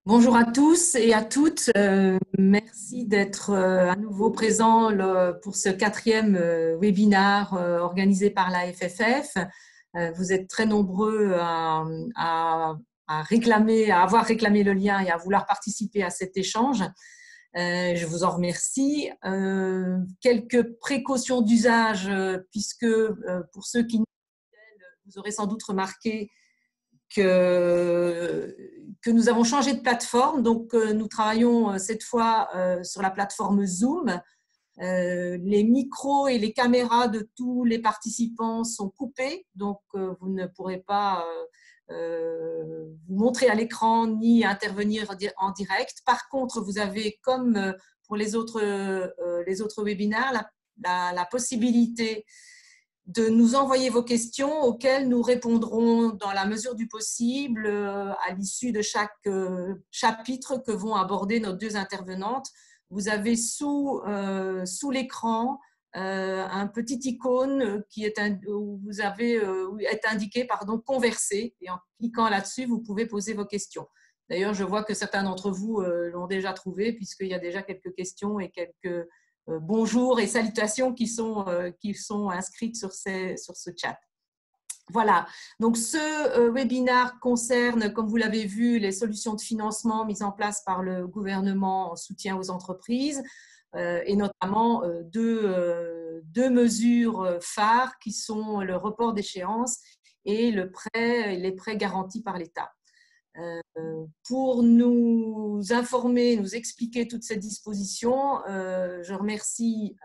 Bonjour à tous et à toutes. Merci d'être à nouveau présents pour ce quatrième webinaire organisé par la FFF. Vous êtes très nombreux à avoir réclamé le lien et à vouloir participer à cet échange. Je vous en remercie. Quelques précautions d'usage, puisque pour ceux qui nous suivent, vous aurez sans doute remarqué que nous avons changé de plateforme. Donc, nous travaillons cette fois sur la plateforme Zoom. Les micros et les caméras de tous les participants sont coupés, donc vous ne pourrez pas vous montrer à l'écran ni intervenir en direct. Par contre, vous avez, comme pour les autres webinaires, la possibilité de nous envoyer vos questions auxquelles nous répondrons dans la mesure du possible à l'issue de chaque chapitre que vont aborder nos deux intervenantes. Vous avez sous l'écran un petit icône qui est où vous avez est indiqué converser, et en cliquant là-dessus, vous pouvez poser vos questions. D'ailleurs, je vois que certains d'entre vous l'ont déjà trouvé, puisqu'il y a déjà quelques questions et quelques bonjour et salutations qui sont inscrites sur ce chat. Voilà, donc ce webinaire concerne, comme vous l'avez vu, les solutions de financement mises en place par le gouvernement en soutien aux entreprises et notamment deux mesures phares qui sont le report d'échéance et les prêts garantis par l'État. Pour nous informer, nous expliquer toutes ces dispositions, je remercie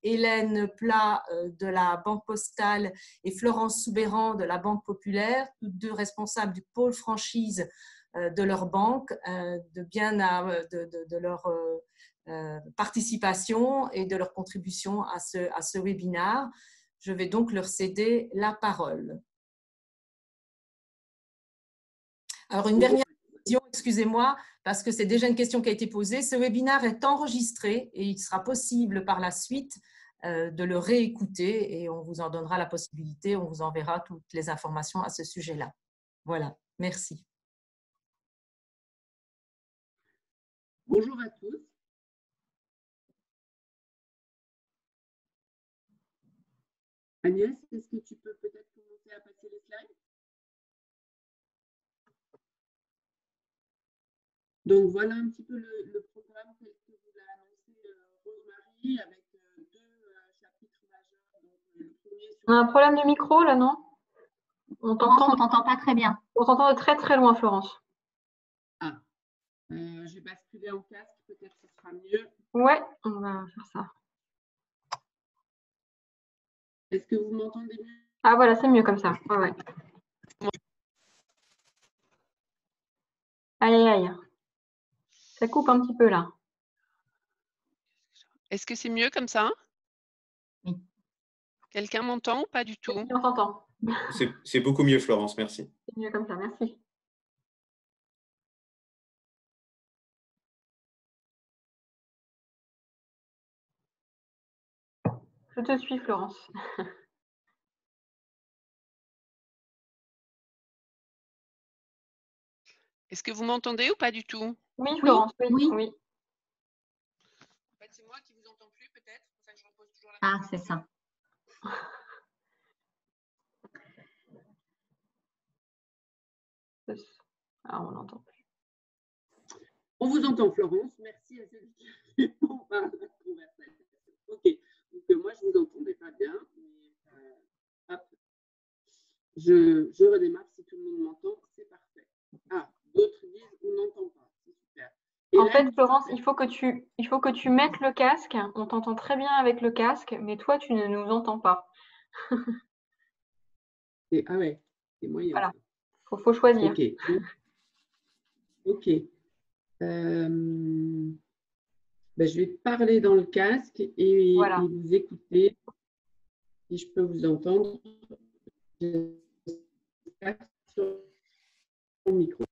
Hélène Plat de la Banque Postale et Florence Soubéran de la Banque Populaire, toutes deux responsables du pôle franchise de leur banque, de leur participation et de leur contribution à ce webinaire. Je vais donc leur céder la parole. Alors, une dernière question, excusez-moi, parce que c'est déjà une question qui a été posée. Ce webinaire est enregistré et il sera possible par la suite de le réécouter et on vous en donnera la possibilité, on vous enverra toutes les informations à ce sujet-là. Voilà, merci. Bonjour à tous. Agnès, est-ce que tu peux peut-être commencer à passer les slides? Donc, voilà un petit peu le programme tel que vous l'a annoncé Rosemary, avec deux chapitres majeurs. Donc, le premier sur... On a un problème de micro, là, non? On t'entend pas très bien. On t'entend de très, très loin, Florence. Ah, je vais basculer en casque, peut-être que ce sera mieux. Ouais, on va faire ça. Est-ce que vous m'entendez mieux? Ah, voilà, c'est mieux comme ça. Ouais. Aïe, aïe. Ça coupe un petit peu, là. Est-ce que c'est mieux comme ça? Oui. Quelqu'un m'entend ou pas du tout? Oui, on t'entend. C'est beaucoup mieux, Florence, merci. C'est mieux comme ça, merci. Je te suis, Florence. Est-ce que vous m'entendez ou pas du tout? Oui, Florence, oui. En fait, c'est moi qui vous entends plus, peut-être. C'est pour ça que je repose toujours la Ah, c'est ça. Ah, on l'entend plus. On vous entend, Florence. Merci à celui qui répond par la conversation. OK. Donc, moi, je ne vous entendais pas bien. Mais, hop. Je redémarre si tout le monde m'entend. C'est parfait. Ah, d'autres disent on n'entend pas. C'est super. En fait, Florence, il faut que tu mettes le casque. On t'entend très bien avec le casque, mais toi, tu ne nous entends pas. Ah ouais, c'est moyen. Voilà. Faut choisir. OK. OK. Je vais parler dans le casque et, voilà. et vous écouter. Si je peux vous entendre, sur le micro.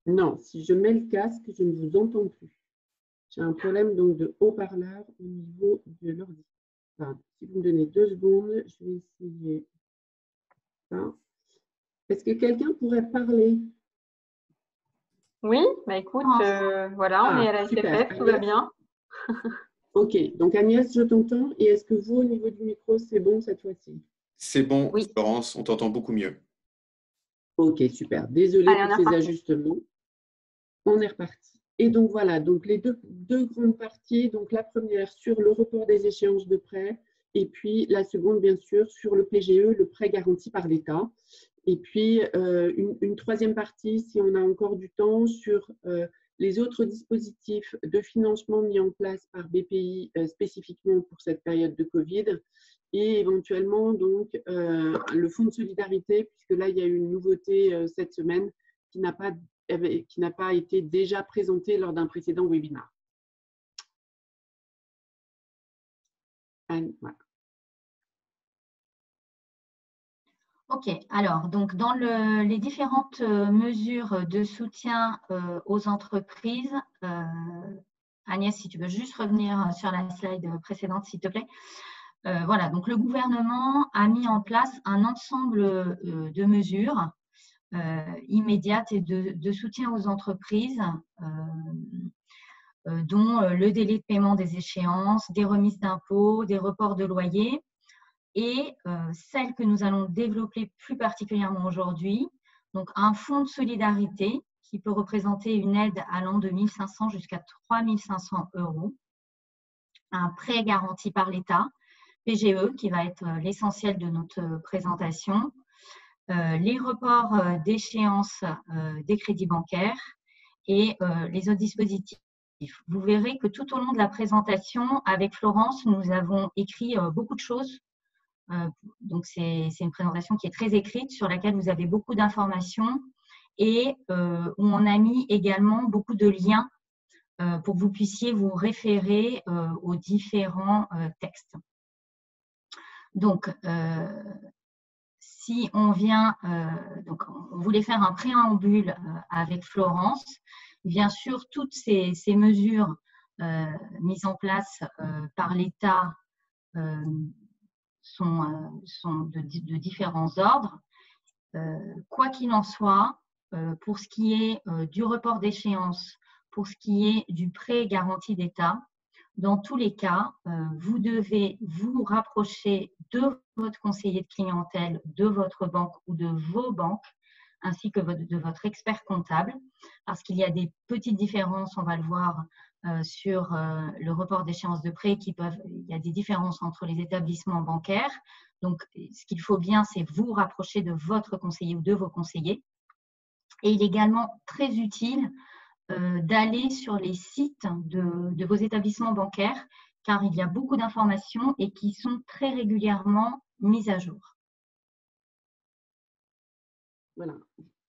Non, si je mets le casque, je ne vous entends plus. J'ai un problème donc de haut-parleur au niveau de l'ordi. Enfin, si vous me donnez 2 secondes, je vais essayer ça. Est-ce que quelqu'un pourrait parler? Oui, bah écoute, voilà, on Ah, est à la super. SFF, tout va bien. Ok, donc Agnès, je t'entends. Et est-ce que vous, au niveau du micro, c'est bon cette fois-ci? C'est bon, Oui. Florence, on t'entend beaucoup mieux. Ok, super. Désolée Allez, on pour est ces reparti. ajustements. On est reparti. Et donc voilà, donc les deux grandes parties. Donc la première sur le report des échéances de prêt, et puis la seconde, bien sûr, sur le PGE, le prêt garanti par l'État. Et puis une troisième partie, si on a encore du temps, sur les autres dispositifs de financement mis en place par BPI spécifiquement pour cette période de Covid, et éventuellement donc le fonds de solidarité, puisque là il y a eu une nouveauté cette semaine qui n'a pas été déjà présentée lors d'un précédent webinaire. Voilà. Ok, alors, donc dans les différentes mesures de soutien aux entreprises, Agnès, si tu veux juste revenir sur la slide précédente, s'il te plaît. Voilà, donc le gouvernement a mis en place un ensemble de mesures immédiates et de soutien aux entreprises, dont le délai de paiement des échéances, des remises d'impôts, des reports de loyers. Et celle que nous allons développer plus particulièrement aujourd'hui, donc un fonds de solidarité qui peut représenter une aide allant de 1 500 jusqu'à 3 500 €, un prêt garanti par l'État, PGE, qui va être l'essentiel de notre présentation, les reports d'échéance des crédits bancaires et les autres dispositifs. Vous verrez que tout au long de la présentation, avec Florence, nous avons écrit beaucoup de choses. Donc, c'est une présentation qui est très écrite, sur laquelle vous avez beaucoup d'informations et où on a mis également beaucoup de liens pour que vous puissiez vous référer aux différents textes. Donc, si on vient, donc on voulait faire un préambule avec Florence. Bien sûr, toutes ces mesures mises en place par l'État sont de différents ordres. Quoi qu'il en soit, pour ce qui est du report d'échéance, pour ce qui est du prêt garanti d'État, dans tous les cas, vous devez vous rapprocher de votre conseiller de clientèle, de votre banque ou de vos banques, ainsi que de votre expert comptable, parce qu'il y a des petites différences, on va le voir, sur le report d'échéance de prêt, il y a des différences entre les établissements bancaires. Donc, ce qu'il faut bien, c'est vous rapprocher de votre conseiller ou de vos conseillers. Et il est également très utile d'aller sur les sites de vos établissements bancaires, car il y a beaucoup d'informations et qui sont très régulièrement mises à jour. Voilà.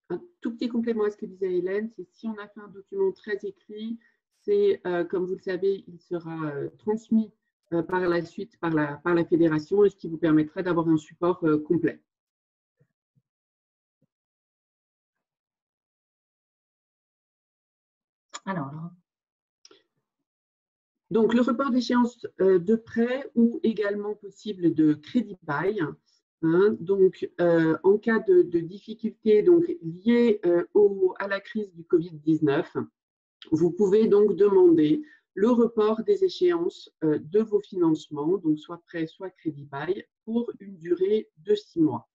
Un tout petit complément à ce que disait Hélène, c'est si on a fait un document très écrit, c'est, comme vous le savez, il sera transmis par la suite par la fédération, et ce qui vous permettra d'avoir un support complet. Alors, donc, le report d'échéance de prêt ou également possible de crédit bail. Hein, donc, en cas de difficultés liées à la crise du Covid-19, vous pouvez donc demander le report des échéances de vos financements, donc soit prêt, soit crédit bail, pour une durée de 6 mois.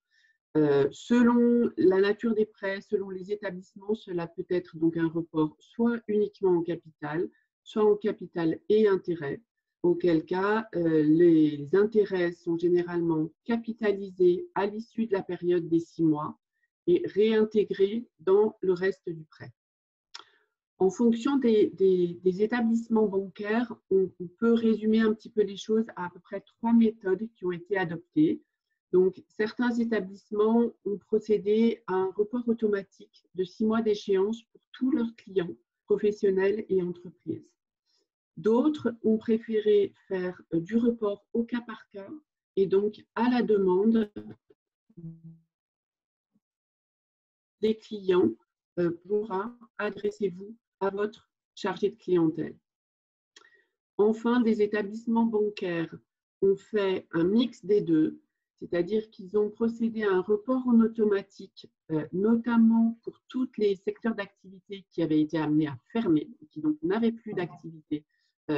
Selon la nature des prêts, selon les établissements, cela peut être donc un report soit uniquement en capital, soit en capital et intérêt, auquel cas les intérêts sont généralement capitalisés à l'issue de la période des 6 mois et réintégrés dans le reste du prêt. En fonction des établissements bancaires, on peut résumer un petit peu les choses à peu près 3 méthodes qui ont été adoptées. Donc, certains établissements ont procédé à un report automatique de 6 mois d'échéance pour tous leurs clients, professionnels et entreprises. D'autres ont préféré faire du report au cas par cas et donc à la demande des clients pourra adressez-vous à votre chargé de clientèle. Enfin, des établissements bancaires ont fait un mix des deux, c'est-à-dire qu'ils ont procédé à un report en automatique, notamment pour tous les secteurs d'activité qui avaient été amenés à fermer, qui donc n'avaient plus d'activité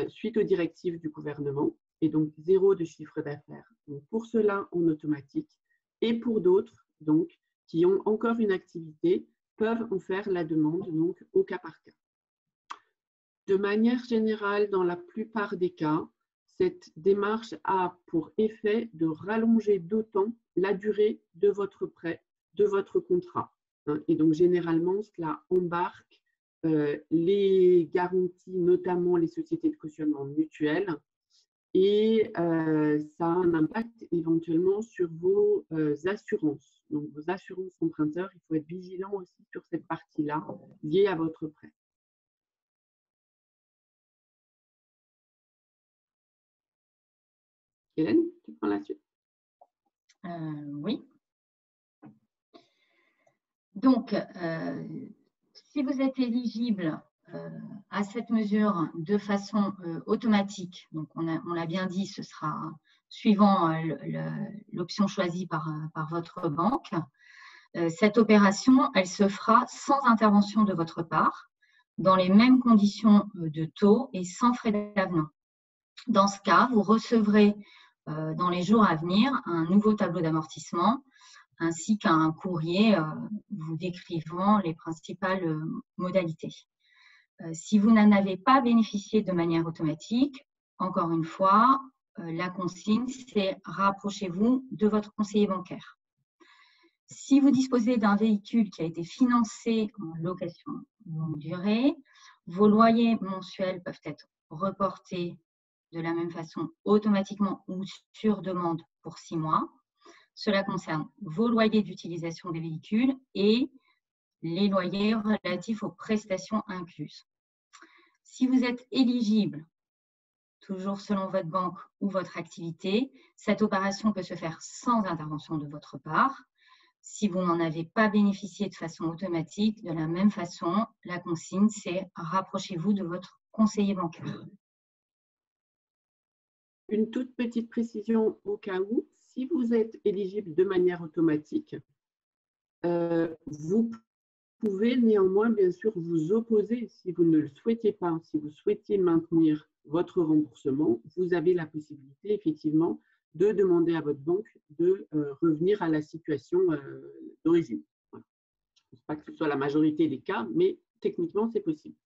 suite aux directives du gouvernement, et donc 0 de chiffre d'affaires. Donc pour cela, en automatique, et pour d'autres, donc, qui ont encore une activité, peuvent en faire la demande, donc au cas par cas. De manière générale, dans la plupart des cas, cette démarche a pour effet de rallonger d'autant la durée de votre prêt, de votre contrat. Et donc, généralement, cela embarque les garanties, notamment les sociétés de cautionnement mutuel, et ça a un impact éventuellement sur vos assurances. Donc, vos assurances emprunteurs, il faut être vigilant aussi sur cette partie-là liée à votre prêt. Hélène, tu prends la suite? Oui. Donc, si vous êtes éligible à cette mesure de façon automatique, donc on l'a bien dit, ce sera suivant l'option choisie par votre banque, cette opération, elle se fera sans intervention de votre part, dans les mêmes conditions de taux et sans frais d'avenant. Dans ce cas, vous recevrez dans les jours à venir un nouveau tableau d'amortissement ainsi qu'un courrier vous décrivant les principales modalités. Si vous n'en avez pas bénéficié de manière automatique, encore une fois, la consigne, c'est rapprochez-vous de votre conseiller bancaire. Si vous disposez d'un véhicule qui a été financé en location longue durée, vos loyers mensuels peuvent être reportés de la même façon automatiquement ou sur demande pour 6 mois. Cela concerne vos loyers d'utilisation des véhicules et les loyers relatifs aux prestations incluses. Si vous êtes éligible, toujours selon votre banque ou votre activité, cette opération peut se faire sans intervention de votre part. Si vous n'en avez pas bénéficié de façon automatique, de la même façon, la consigne, c'est rapprochez-vous de votre conseiller bancaire. Une toute petite précision au cas où, si vous êtes éligible de manière automatique, vous pouvez néanmoins, bien sûr, vous opposer si vous ne le souhaitez pas. Si vous souhaitez maintenir votre remboursement, vous avez la possibilité, effectivement, de demander à votre banque de revenir à la situation d'origine. Voilà. Je ne pense pas que ce soit la majorité des cas, mais techniquement, c'est possible.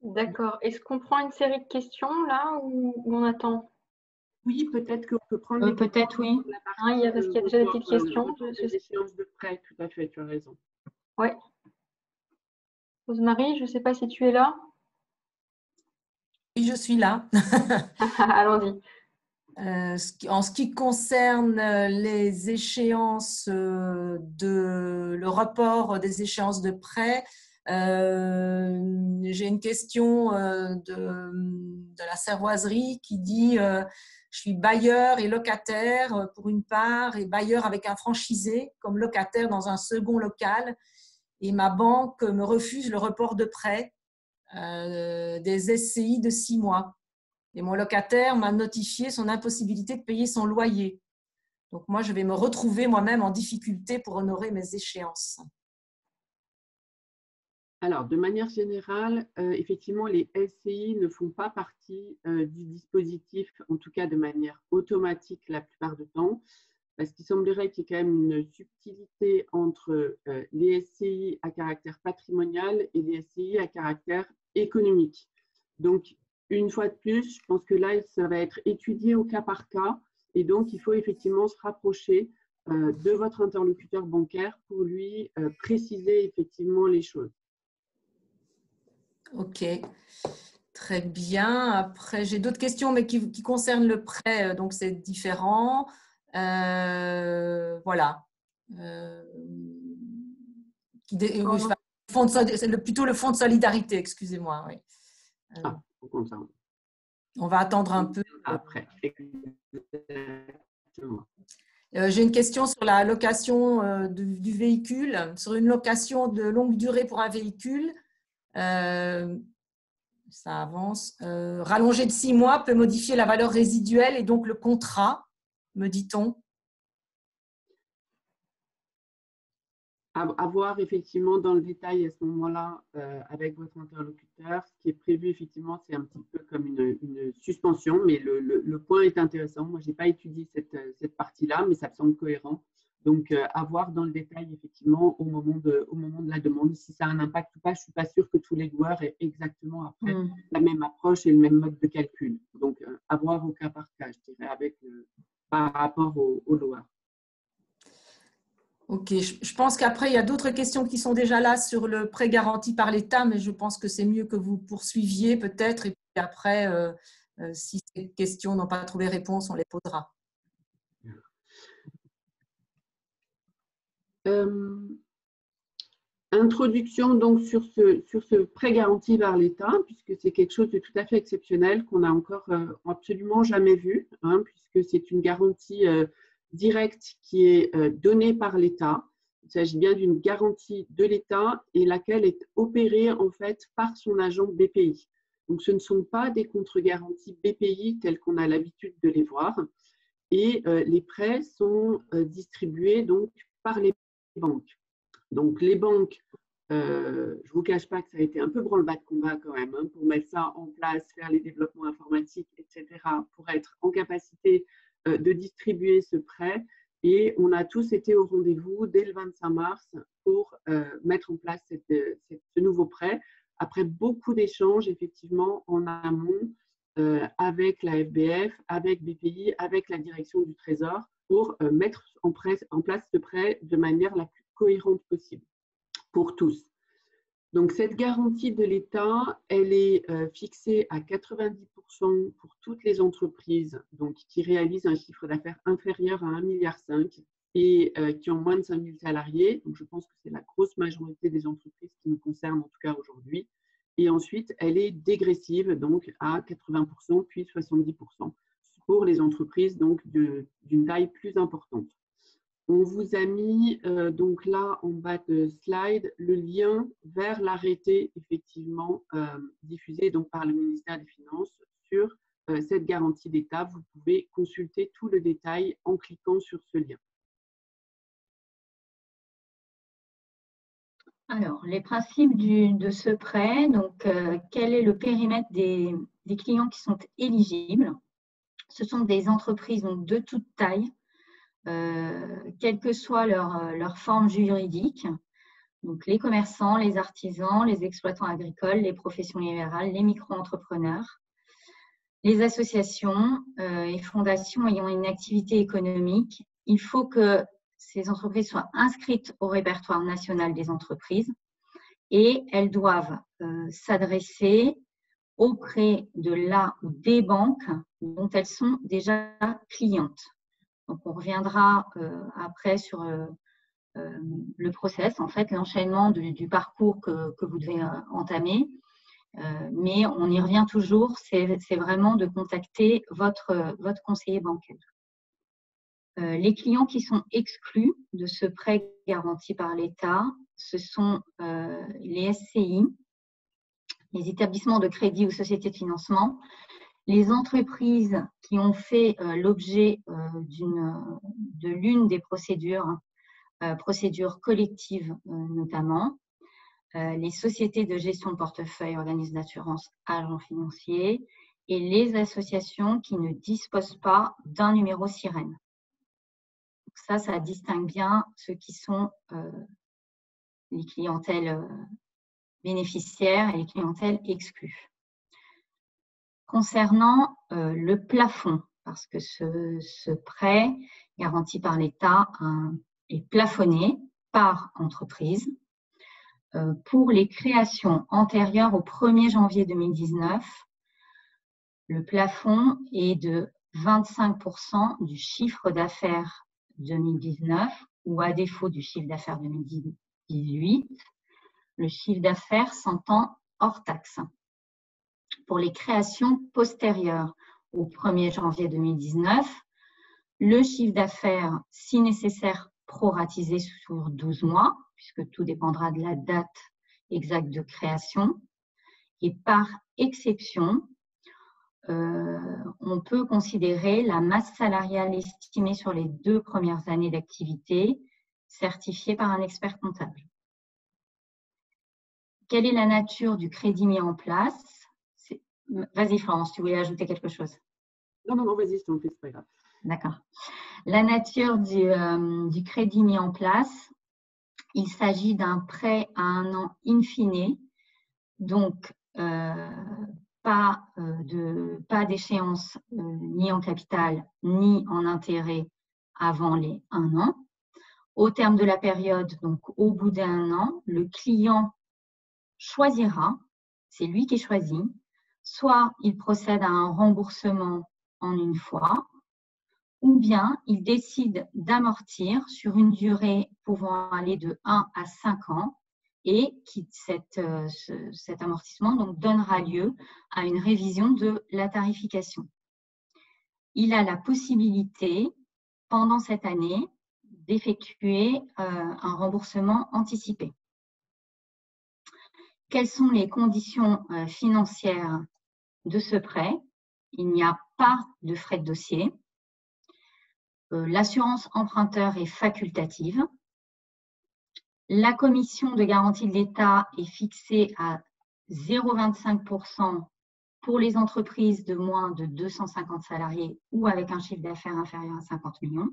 D'accord. Est-ce qu'on prend une série de questions là ou on attend? Oui, peut-être qu'on peut prendre les peut-être, oui. Parce qu'il y a déjà des petites questions. Les échéances de prêt, tout à fait, tu as raison. Oui. Rose-Marie, je ne sais pas si tu es là. Oui, je suis là. Allons-y. En ce qui concerne les échéances le report des échéances de prêt, j'ai une question de la Servoiserie qui dit je suis bailleur et locataire pour une part et bailleur avec un franchisé comme locataire dans un second local et ma banque me refuse le report de prêt des SCI de 6 mois. Et mon locataire m'a notifié son impossibilité de payer son loyer. Donc, moi, je vais me retrouver moi-même en difficulté pour honorer mes échéances. Alors, de manière générale, effectivement, les SCI ne font pas partie du dispositif, en tout cas de manière automatique la plupart du temps, parce qu'il semblerait qu'il y ait quand même une subtilité entre les SCI à caractère patrimonial et les SCI à caractère économique. Donc, une fois de plus, je pense que là, ça va être étudié au cas par cas et donc il faut effectivement se rapprocher de votre interlocuteur bancaire pour lui préciser effectivement les choses. Ok, très bien. Après, j'ai d'autres questions, mais qui concernent le prêt, donc c'est différent. Voilà. Plutôt le fonds de solidarité, excusez-moi. Oui. On va attendre un peu. Après. J'ai une question sur la location du véhicule. Sur une location de longue durée pour un véhicule, Ça avance. Rallongé de 6 mois peut modifier la valeur résiduelle et donc le contrat, me dit-on. À voir effectivement dans le détail à ce moment-là avec votre interlocuteur. Ce qui est prévu effectivement, c'est un petit peu comme une suspension, mais le point est intéressant. Moi, je n'ai pas étudié cette partie-là, mais ça me semble cohérent. Donc, à voir dans le détail effectivement au moment de la demande. Si ça a un impact ou pas, je ne suis pas sûre que tous les loueurs aient exactement après la même approche et le même mode de calcul. Donc, à voir au cas par cas, je dirais, par rapport aux loueurs. Ok, je pense qu'après, il y a d'autres questions qui sont déjà là sur le prêt garanti par l'État, mais je pense que c'est mieux que vous poursuiviez peut-être. Et puis après, si ces questions n'ont pas trouvé réponse, on les posera. Introduction donc sur ce prêt garanti par l'État, puisque c'est quelque chose de tout à fait exceptionnel qu'on n'a encore absolument jamais vu, puisque c'est une garantie directe qui est donnée par l'État. Il s'agit bien d'une garantie de l'État et laquelle est opérée en fait par son agent BPI. Donc ce ne sont pas des contre-garanties BPI telles qu'on a l'habitude de les voir. Et les prêts sont distribués donc par les banques. Donc les banques, je ne vous cache pas que ça a été un peu branle-bas de combat quand même, pour mettre ça en place, faire les développements informatiques, etc., pour être en capacité de distribuer ce prêt. Et on a tous été au rendez-vous dès le 25 mars pour mettre en place ce nouveau prêt, après beaucoup d'échanges effectivement en amont avec la FBF, avec BPI, avec la direction du Trésor, pour mettre en place ce prêt de manière la plus cohérente possible pour tous. Donc, cette garantie de l'État, elle est fixée à 90% pour toutes les entreprises donc, qui réalisent un chiffre d'affaires inférieur à 1,5 milliard et qui ont moins de 5 000 salariés. Donc, je pense que c'est la grosse majorité des entreprises qui nous concernent, en tout cas aujourd'hui. Et ensuite, elle est dégressive, donc à 80%, puis 70% pour les entreprises donc, d'une taille plus importante. On vous a mis donc là en bas de slide le lien vers l'arrêté effectivement diffusé donc par le ministère des Finances sur cette garantie d'État. Vous pouvez consulter tout le détail en cliquant sur ce lien. Alors, les principes de ce prêt, donc quel est le périmètre des clients qui sont éligibles? Ce sont des entreprises donc, de toute taille, quelle que soit leur forme juridique, donc les commerçants, les artisans, les exploitants agricoles, les professions libérales, les micro-entrepreneurs, les associations et fondations ayant une activité économique. Il faut que ces entreprises soient inscrites au répertoire national des entreprises et elles doivent s'adresser auprès de la ou des banques dont elles sont déjà clientes. Donc, on reviendra après sur le process, en fait, l'enchaînement du parcours que vous devez entamer. Mais on y revient toujours, c'est vraiment de contacter votre conseiller bancaire. Les clients qui sont exclus de ce prêt garanti par l'État, ce sont les SCI, les établissements de crédit ou sociétés de financement, les entreprises qui ont fait l'objet de l'une des procédures collectives notamment, les sociétés de gestion de portefeuille, organismes d'assurance, agents financiers et les associations qui ne disposent pas d'un numéro sirène. Ça distingue bien ceux qui sont les clientèles bénéficiaires et les clientèles exclues. Concernant le plafond, parce que ce prêt garanti par l'État est plafonné par entreprise, pour les créations antérieures au 1er janvier 2019, le plafond est de 25% du chiffre d'affaires 2019 ou à défaut du chiffre d'affaires 2018, le chiffre d'affaires s'entend hors taxe. Pour les créations postérieures au 1er janvier 2019, le chiffre d'affaires, si nécessaire, proratisé sur 12 mois, puisque tout dépendra de la date exacte de création, et par exception, on peut considérer la masse salariale estimée sur les 2 premières années d'activité certifiée par un expert comptable. Quelle est la nature du crédit mis en place? Vas-y Florence, tu voulais ajouter quelque chose? Non, vas-y, je t'en prie, c'est pas grave. D'accord. La nature du crédit mis en place, il s'agit d'un prêt à 1 an in fine, donc pas d'échéance ni en capital ni en intérêt avant les 1 an. Au terme de la période, donc au bout d'1 an, le client choisira, c'est lui qui choisit, soit il procède à un remboursement en une fois, ou bien il décide d'amortir sur une durée pouvant aller de 1 à 5 ans et cet amortissement donc, donnera lieu à une révision de la tarification. Il a la possibilité, pendant cette année, d'effectuer un remboursement anticipé. Quelles sont les conditions financières de ce prêt? Il n'y a pas de frais de dossier. L'assurance emprunteur est facultative. La commission de garantie de l'État est fixée à 0,25% pour les entreprises de moins de 250 salariés ou avec un chiffre d'affaires inférieur à 50 millions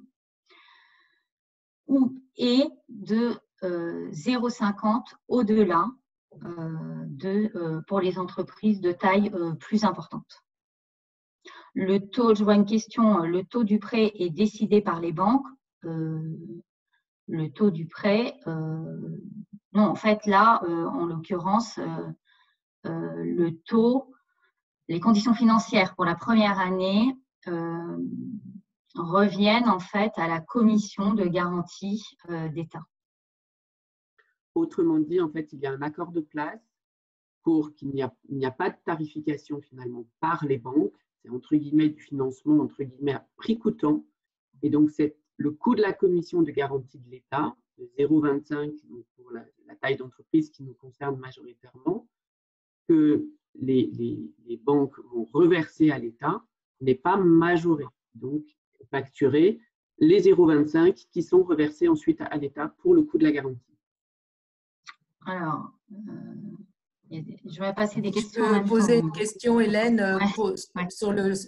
et de 0,50 au-delà pour les entreprises de taille plus importante. Le taux, je vois une question, le taux du prêt est décidé par les banques. Le taux du prêt, non, en fait, là, en l'occurrence, le taux, les conditions financières pour la première année reviennent en fait à la commission de garantie d'État. Autrement dit, en fait, il y a un accord de place pour qu'il n'y a pas de tarification finalement par les banques. C'est entre guillemets du financement, entre guillemets, à prix coûtant. Et donc, c'est le coût de la commission de garantie de l'État, de 0,25 pour la taille d'entreprise qui nous concerne majoritairement, que les banques vont reverser à l'État, n'est pas majoré. Donc, facturer les 0,25 qui sont reversés ensuite à l'État pour le coût de la garantie. Alors, je vais passer des questions. Je peux poser une question, Hélène,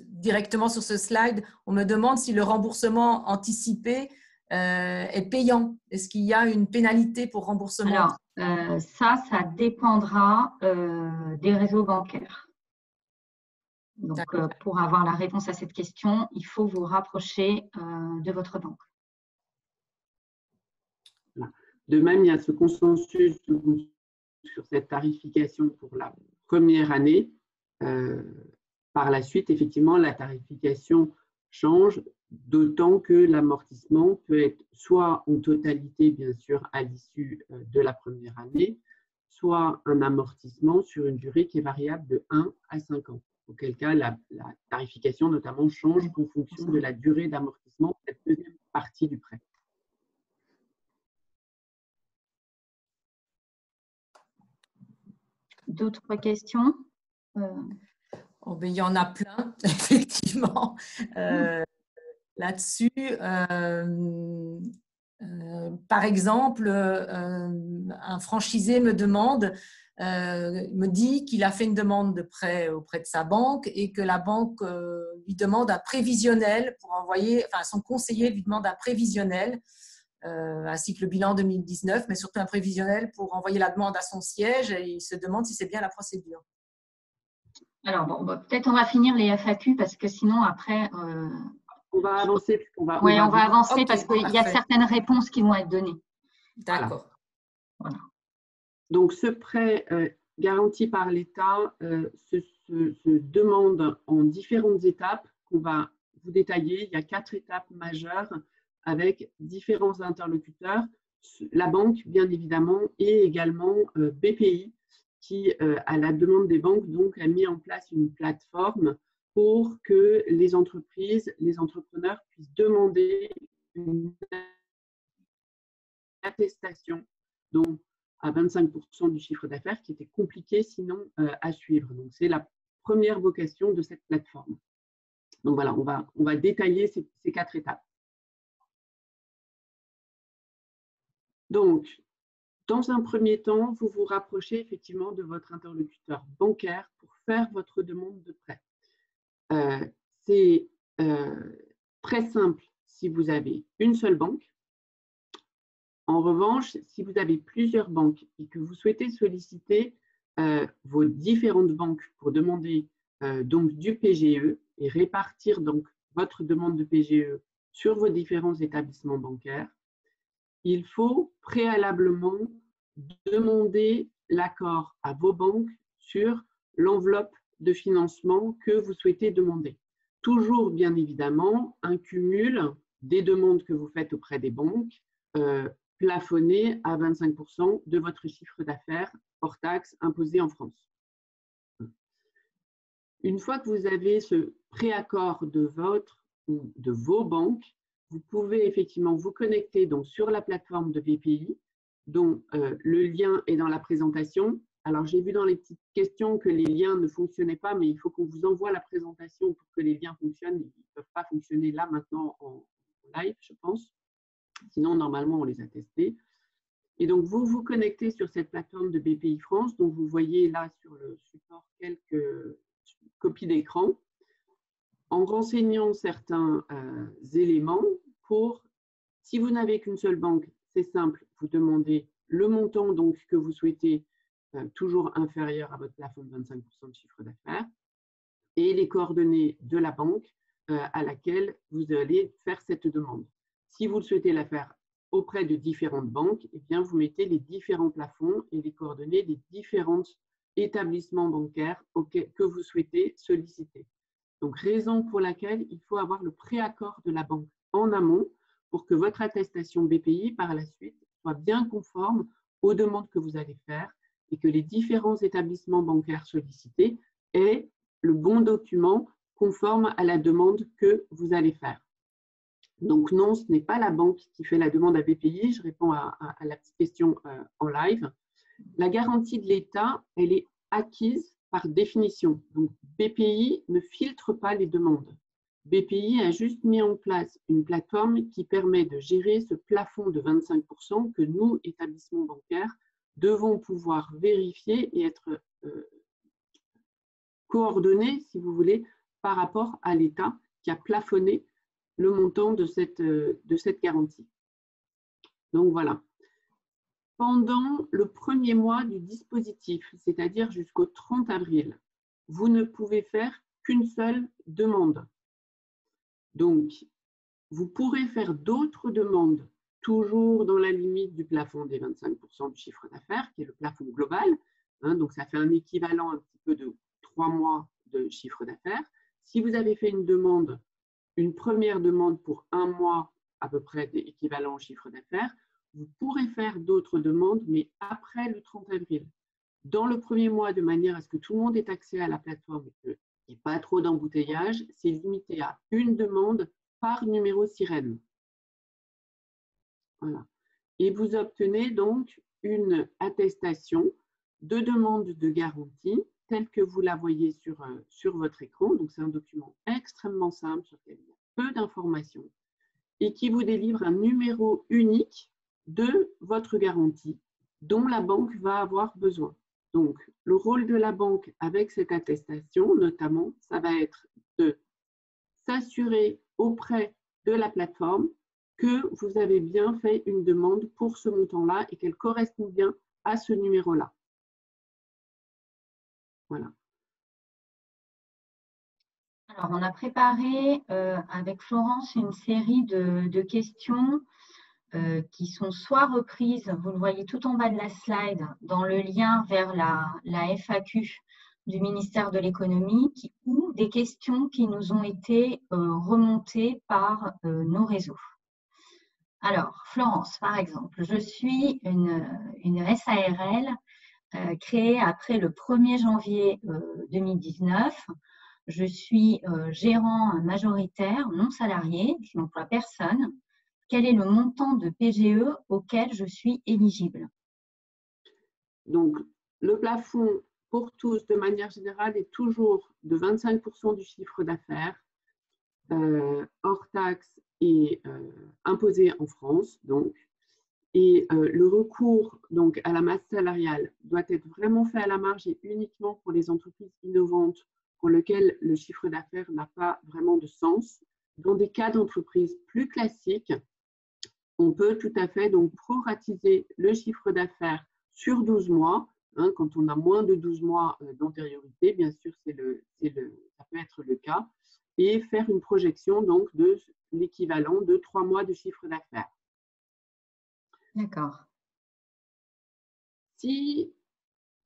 directement sur ce slide. On me demande si le remboursement anticipé est payant. Est-ce qu'il y a une pénalité pour remboursement? Alors, ça dépendra des réseaux bancaires. Donc, pour avoir la réponse à cette question, il faut vous rapprocher de votre banque. De même, il y a ce consensus sur cette tarification pour la première année. Par la suite, effectivement, la tarification change, d'autant que l'amortissement peut être soit en totalité, bien sûr, à l'issue de la première année, soit un amortissement sur une durée qui est variable de 1 à 5 ans. Auquel cas, la tarification, notamment, change en fonction de la durée d'amortissement de cette deuxième partie du prêt. D'autres questions? Oh, ben, il y en a plein, effectivement, là-dessus. Par exemple, un franchisé me dit qu'il a fait une demande de prêt auprès de sa banque et que la banque lui demande un prévisionnel pour envoyer, enfin son conseiller lui demande un prévisionnel ainsi que le bilan 2019, mais surtout un prévisionnel pour envoyer la demande à son siège et il se demande si c'est bien la procédure. Alors, bon, peut-être on va finir les FAQ parce que sinon, après… On va avancer. On va avancer okay, parce qu'il y a certaines réponses qui vont être données. D'accord. Voilà. Donc, ce prêt garanti par l'État se demande en différentes étapes qu'on va vous détailler. Il y a 4 étapes majeures avec différents interlocuteurs. La banque, bien évidemment, et également BPI, qui, à la demande des banques, donc, a mis en place une plateforme pour que les entreprises, les entrepreneurs puissent demander une attestation. Donc, à 25% du chiffre d'affaires qui était compliqué sinon à suivre. Donc, c'est la première vocation de cette plateforme. Donc, voilà, on va détailler ces 4 étapes. Donc, dans un premier temps, vous vous rapprochez effectivement de votre interlocuteur bancaire pour faire votre demande de prêt. C'est très simple si vous avez une seule banque. En revanche, si vous avez plusieurs banques et que vous souhaitez solliciter vos différentes banques pour demander donc du PGE et répartir donc votre demande de PGE sur vos différents établissements bancaires, il faut préalablement demander l'accord à vos banques sur l'enveloppe de financement que vous souhaitez demander. Toujours, bien évidemment, un cumul des demandes que vous faites auprès des banques plafonné à 25% de votre chiffre d'affaires hors taxe imposé en France. Une fois que vous avez ce préaccord de votre ou de vos banques, vous pouvez effectivement vous connecter donc sur la plateforme de BPI, dont le lien est dans la présentation. Alors, j'ai vu dans les petites questions que les liens ne fonctionnaient pas, mais il faut qu'on vous envoie la présentation pour que les liens fonctionnent. Ils ne peuvent pas fonctionner là, maintenant, en live, je pense. Sinon, normalement, on les a testés. Et donc, vous vous connectez sur cette plateforme de BPI France, dont vous voyez là sur le support quelques copies d'écran, en renseignant certains éléments pour, si vous n'avez qu'une seule banque, c'est simple, vous demandez le montant donc, que vous souhaitez, toujours inférieur à votre plafond de 25% de chiffre d'affaires, et les coordonnées de la banque à laquelle vous allez faire cette demande. Si vous le souhaitez la faire auprès de différentes banques, eh bien, vous mettez les différents plafonds et les coordonnées des différents établissements bancaires que vous souhaitez solliciter. Donc, raison pour laquelle il faut avoir le préaccord de la banque en amont pour que votre attestation BPI, par la suite, soit bien conforme aux demandes que vous allez faire et que les différents établissements bancaires sollicités aient le bon document conforme à la demande que vous allez faire. Donc non, ce n'est pas la banque qui fait la demande à BPI. Je réponds à la petite question en live. La garantie de l'État, elle est acquise par définition. Donc BPI ne filtre pas les demandes. BPI a juste mis en place une plateforme qui permet de gérer ce plafond de 25% que nous, établissements bancaires, devons pouvoir vérifier et être coordonnés, si vous voulez, par rapport à l'État qui a plafonné le montant de cette garantie. Donc voilà. Pendant le premier mois du dispositif, c'est-à-dire jusqu'au 30 avril, vous ne pouvez faire qu'une seule demande. Donc, vous pourrez faire d'autres demandes, toujours dans la limite du plafond des 25% du chiffre d'affaires, qui est le plafond global. Donc, ça fait un équivalent un petit peu de 3 mois de chiffre d'affaires. Si vous avez fait une première demande pour 1 mois à peu près d'équivalent chiffre d'affaires, vous pourrez faire d'autres demandes, mais après le 30 avril. Dans le premier mois, de manière à ce que tout le monde ait accès à la plateforme et qu'il n'y ait pas trop d'embouteillage, c'est limité à une demande par numéro sirène. Voilà. Et vous obtenez donc une attestation de demande de garantie telle que vous la voyez sur votre écran. Donc, c'est un document extrêmement simple sur lequel il y a peu d'informations et qui vous délivre un numéro unique de votre garantie dont la banque va avoir besoin. Donc, le rôle de la banque avec cette attestation, notamment, ça va être de s'assurer auprès de la plateforme que vous avez bien fait une demande pour ce montant-là et qu'elle correspond bien à ce numéro-là. Voilà. Alors, on a préparé avec Florence une série de questions qui sont soit reprises, vous le voyez tout en bas de la slide, dans le lien vers la FAQ du ministère de l'économie, ou des questions qui nous ont été remontées par nos réseaux. Alors, Florence, par exemple, je suis une SARL créée après le 1er janvier 2019. Je suis gérant majoritaire, non salarié, je n'emploie personne. Quel est le montant de PGE auquel je suis éligible? Donc, le plafond pour tous, de manière générale, est toujours de 25% du chiffre d'affaires, hors taxes et imposé en France. Donc, et le recours donc, à la masse salariale doit être vraiment fait à la marge et uniquement pour les entreprises innovantes pour lesquelles le chiffre d'affaires n'a pas vraiment de sens. Dans des cas d'entreprise plus classiques, on peut tout à fait donc proratiser le chiffre d'affaires sur 12 mois. Hein, quand on a moins de 12 mois d'antériorité, bien sûr, ça peut être le cas, et faire une projection donc de l'équivalent de 3 mois de chiffre d'affaires. D'accord. Si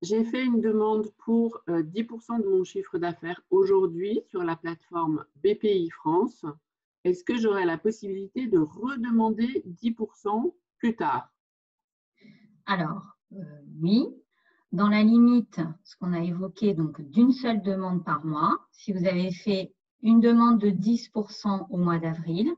j'ai fait une demande pour 10% de mon chiffre d'affaires aujourd'hui sur la plateforme BPI France, est-ce que j'aurai la possibilité de redemander 10% plus tard? Alors, oui, dans la limite, ce qu'on a évoqué, donc d'une seule demande par mois. Si vous avez fait une demande de 10% au mois d'avril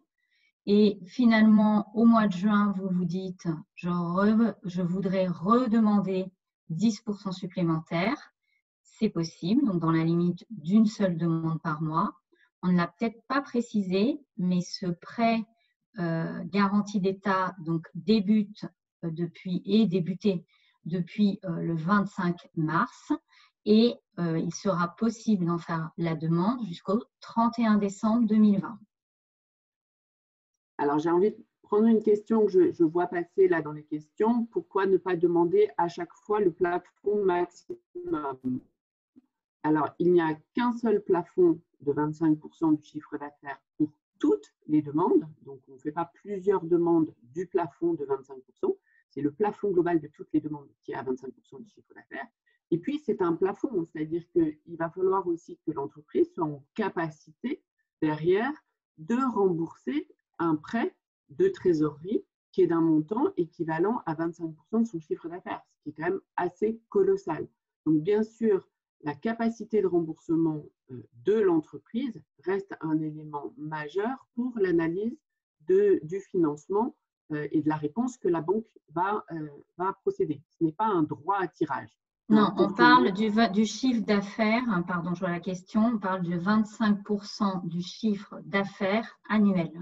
et finalement, au mois de juin, vous vous dites « je voudrais redemander 10% supplémentaires », c'est possible, donc dans la limite d'une seule demande par mois. On ne l'a peut-être pas précisé, mais ce prêt garantie d'État donc débuté depuis le 25 mars et il sera possible d'en faire la demande jusqu'au 31 décembre 2020. Alors, j'ai envie de prendre une question que je vois passer là dans les questions. Pourquoi ne pas demander à chaque fois le plafond maximum? Alors, il n'y a qu'un seul plafond de 25% du chiffre d'affaires pour toutes les demandes. Donc, on ne fait pas plusieurs demandes du plafond de 25%. C'est le plafond global de toutes les demandes qui est à 25% du chiffre d'affaires. Et puis, c'est un plafond, c'est-à-dire qu'il va falloir aussi que l'entreprise soit en capacité, derrière, de rembourser un prêt de trésorerie qui est d'un montant équivalent à 25% de son chiffre d'affaires, ce qui est quand même assez colossal. Donc, bien sûr, la capacité de remboursement de l'entreprise reste un élément majeur pour l'analyse du financement et de la réponse que la banque va procéder. Ce n'est pas un droit à tirage. Non, on parle du chiffre d'affaires, pardon, je vois la question, on parle de 25% du chiffre d'affaires annuel.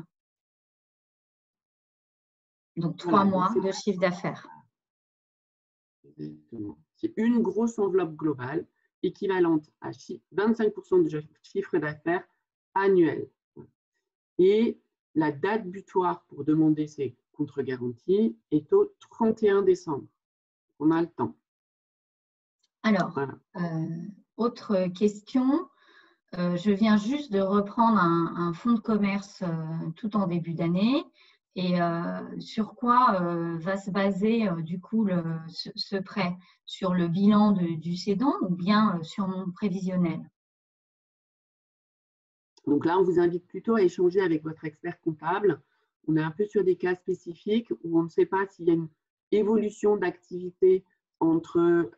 Donc, 3 mois de chiffre d'affaires. C'est une grosse enveloppe globale équivalente à 25% du chiffre d'affaires annuel. Et la date butoir pour demander ces contre-garanties est au 31 décembre. On a le temps. Alors, voilà. Autre question. Je viens juste de reprendre un fonds de commerce tout en début d'année. Et sur quoi va se baser du coup ce prêt? Sur le bilan du cédant ou bien sur mon prévisionnel? Donc là, on vous invite plutôt à échanger avec votre expert comptable. On est un peu sur des cas spécifiques où on ne sait pas s'il y a une évolution d'activité entre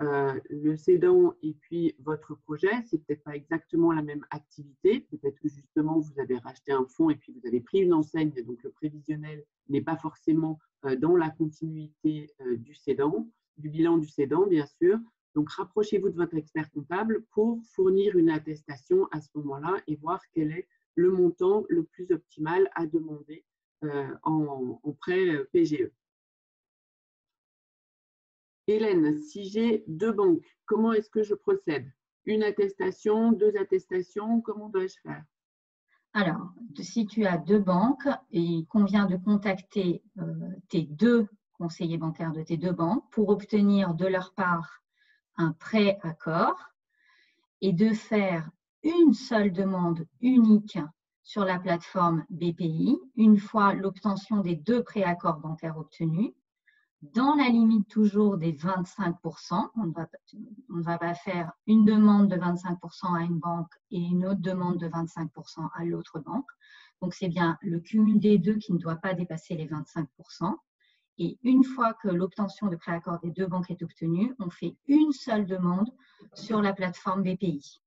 le cédant et puis votre projet. C'est peut-être pas exactement la même activité. Peut-être que justement, vous avez racheté un fonds et puis vous avez pris une enseigne, donc le prévisionnel n'est pas forcément dans la continuité du cédant, du bilan du cédant, bien sûr. Donc, rapprochez-vous de votre expert comptable pour fournir une attestation à ce moment-là et voir quel est le montant le plus optimal à demander en prêt PGE. Hélène, si j'ai 2 banques, comment est-ce que je procède? Une attestation, 2 attestations, comment dois-je faire? Alors, si tu as 2 banques, il convient de contacter tes 2 conseillers bancaires de tes 2 banques pour obtenir de leur part un prêt accord et de faire une seule demande unique sur la plateforme BPI, une fois l'obtention des 2 préaccords bancaires obtenus, dans la limite toujours des 25%. On ne va pas faire une demande de 25% à une banque et une autre demande de 25% à l'autre banque. Donc, c'est bien le cumul des 2 qui ne doit pas dépasser les 25%. Et une fois que l'obtention de préaccord des 2 banques est obtenue, on fait une seule demande sur la plateforme BPI,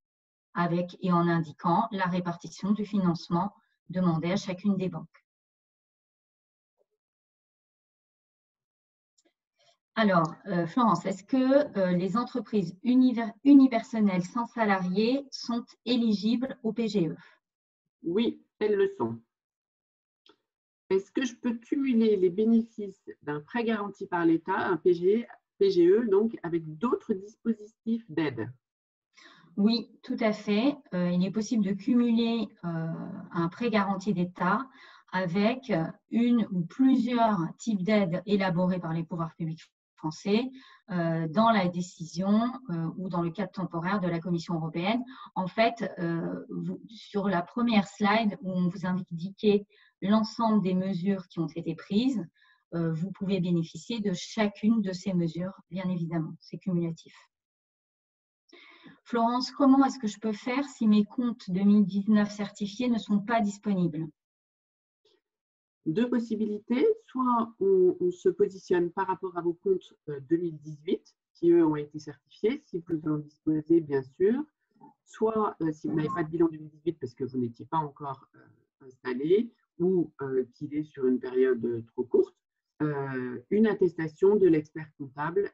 avec et en indiquant la répartition du financement demandé à chacune des banques. Alors, Florence, est-ce que les entreprises unipersonnelles sans salariés sont éligibles au PGE? Oui, elles le sont. Est-ce que je peux cumuler les bénéfices d'un prêt garanti par l'État, un PGE, donc avec d'autres dispositifs d'aide? Oui, tout à fait. Il est possible de cumuler un prêt garanti d'État avec une ou plusieurs types d'aides élaborées par les pouvoirs publics français dans la décision ou dans le cadre temporaire de la Commission européenne. En fait, sur la première slide où on vous indiquait l'ensemble des mesures qui ont été prises, vous pouvez bénéficier de chacune de ces mesures, bien évidemment. C'est cumulatif. Florence, comment est-ce que je peux faire si mes comptes 2019 certifiés ne sont pas disponibles? Deux possibilités. Soit on se positionne par rapport à vos comptes 2018, qui eux ont été certifiés, si vous en disposez bien sûr. Soit si vous n'avez pas de bilan 2018 parce que vous n'étiez pas encore installé ou qu'il est sur une période trop courte, une attestation de l'expert comptable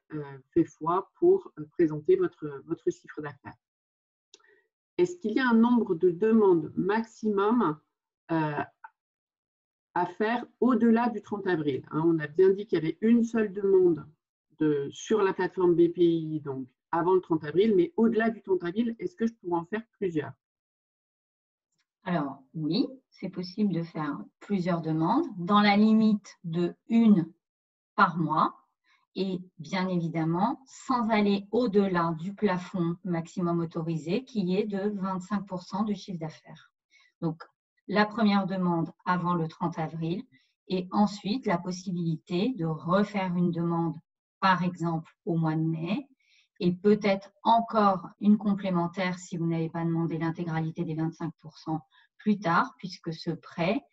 fait foi pour présenter votre chiffre d'affaires. Est-ce qu'il y a un nombre de demandes maximum à faire au-delà du 30 avril? On a bien dit qu'il y avait une seule demande sur la plateforme BPI, donc avant le 30 avril, mais au-delà du 30 avril, est-ce que je pourrais en faire plusieurs? Alors, oui, c'est possible de faire plusieurs demandes dans la limite de une par mois et bien évidemment sans aller au-delà du plafond maximum autorisé qui est de 25% du chiffre d'affaires. Donc, la première demande avant le 30 avril et ensuite la possibilité de refaire une demande, par exemple, au mois de mai et peut-être encore une complémentaire si vous n'avez pas demandé l'intégralité des 25% plus tard, puisque ce prêt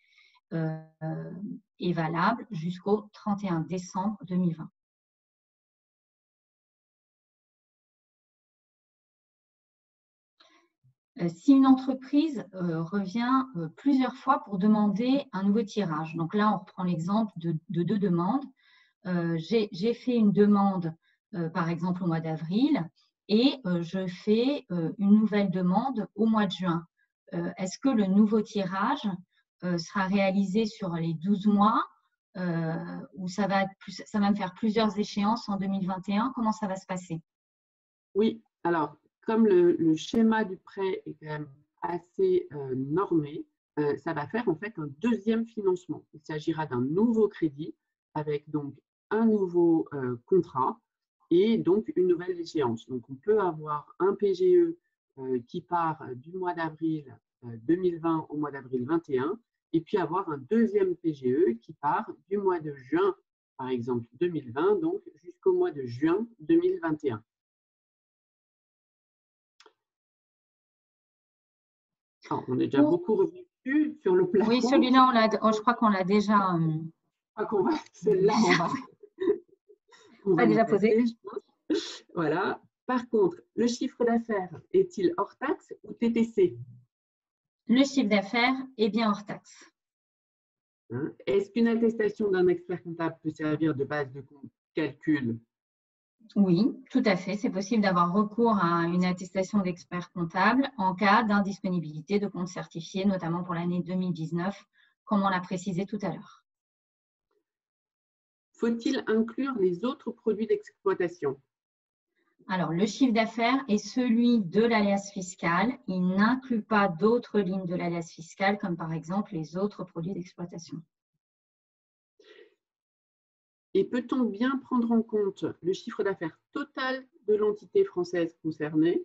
est valable jusqu'au 31 décembre 2020. Si une entreprise revient plusieurs fois pour demander un nouveau tirage, donc là on reprend l'exemple de deux demandes, j'ai fait une demande par exemple au mois d'avril et je fais une nouvelle demande au mois de juin. Est-ce que le nouveau tirage sera réalisé sur les 12 mois ou ça va me faire plusieurs échéances en 2021? Comment ça va se passer? Oui, alors, comme le schéma du prêt est quand même assez normé, ça va faire en fait un deuxième financement. Il s'agira d'un nouveau crédit avec donc un nouveau contrat et donc une nouvelle échéance. Donc, on peut avoir un PGE qui part du mois d'avril 2020 au mois d'avril 2021 et puis avoir un deuxième PGE qui part du mois de juin, par exemple 2020, donc jusqu'au mois de juin 2021. Oh, on est déjà beaucoup revenu sur le plafond. Oui, celui-là, je crois qu'on l'a déjà. Je crois qu'on va, celle-là, on va déjà posé. Je pense. Voilà. Par contre, le chiffre d'affaires est-il hors taxe ou TTC? Le chiffre d'affaires est bien hors taxe. Est-ce qu'une attestation d'un expert comptable peut servir de base de calcul? Oui, tout à fait. C'est possible d'avoir recours à une attestation d'expert comptable en cas d'indisponibilité de compte certifié, notamment pour l'année 2019, comme on l'a précisé tout à l'heure. Faut-il inclure les autres produits d'exploitation? Alors, le chiffre d'affaires est celui de l'alias fiscal. Il n'inclut pas d'autres lignes de l'alias fiscal, comme par exemple les autres produits d'exploitation. Et peut-on bien prendre en compte le chiffre d'affaires total de l'entité française concernée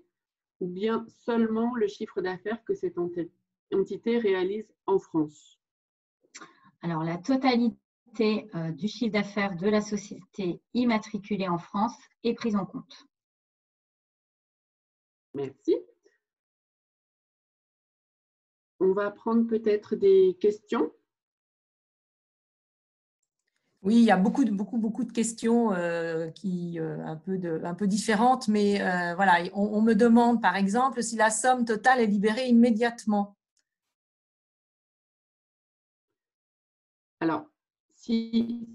ou bien seulement le chiffre d'affaires que cette entité réalise en France? Alors, la totalité du chiffre d'affaires de la société immatriculée en France est prise en compte. Merci. On va prendre peut-être des questions. Oui, il y a beaucoup de questions un peu différentes, mais voilà, on me demande par exemple si la somme totale est libérée immédiatement. Alors, si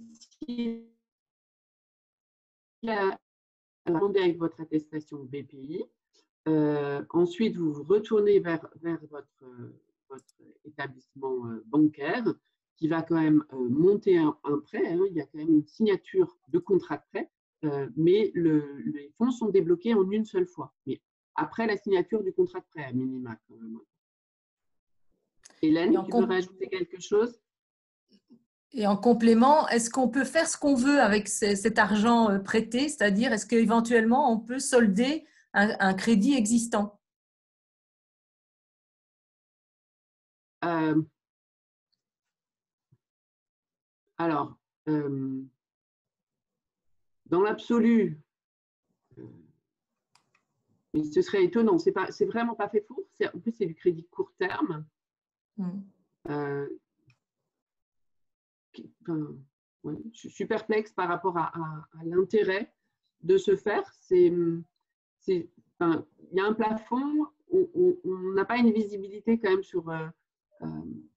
rendez avec votre attestation BPI. Ensuite, vous vous retournez vers votre établissement bancaire qui va quand même monter un prêt. Hein. Il y a quand même une signature de contrat de prêt, mais les fonds sont débloqués en une seule fois. Mais après la signature du contrat de prêt, à minima quand même. Hélène, tu veux rajouter quelque chose? Et en complément, est-ce qu'on peut faire ce qu'on veut avec cet argent prêté? C'est-à-dire, est-ce qu'éventuellement, on peut solder un crédit existant? Alors, dans l'absolu, mais ce serait étonnant. C'est vraiment pas fait pour. En plus, c'est du crédit court terme. Ouais, je suis perplexe par rapport à l'intérêt de se faire. Il y a un plafond, on n'a pas une visibilité quand même sur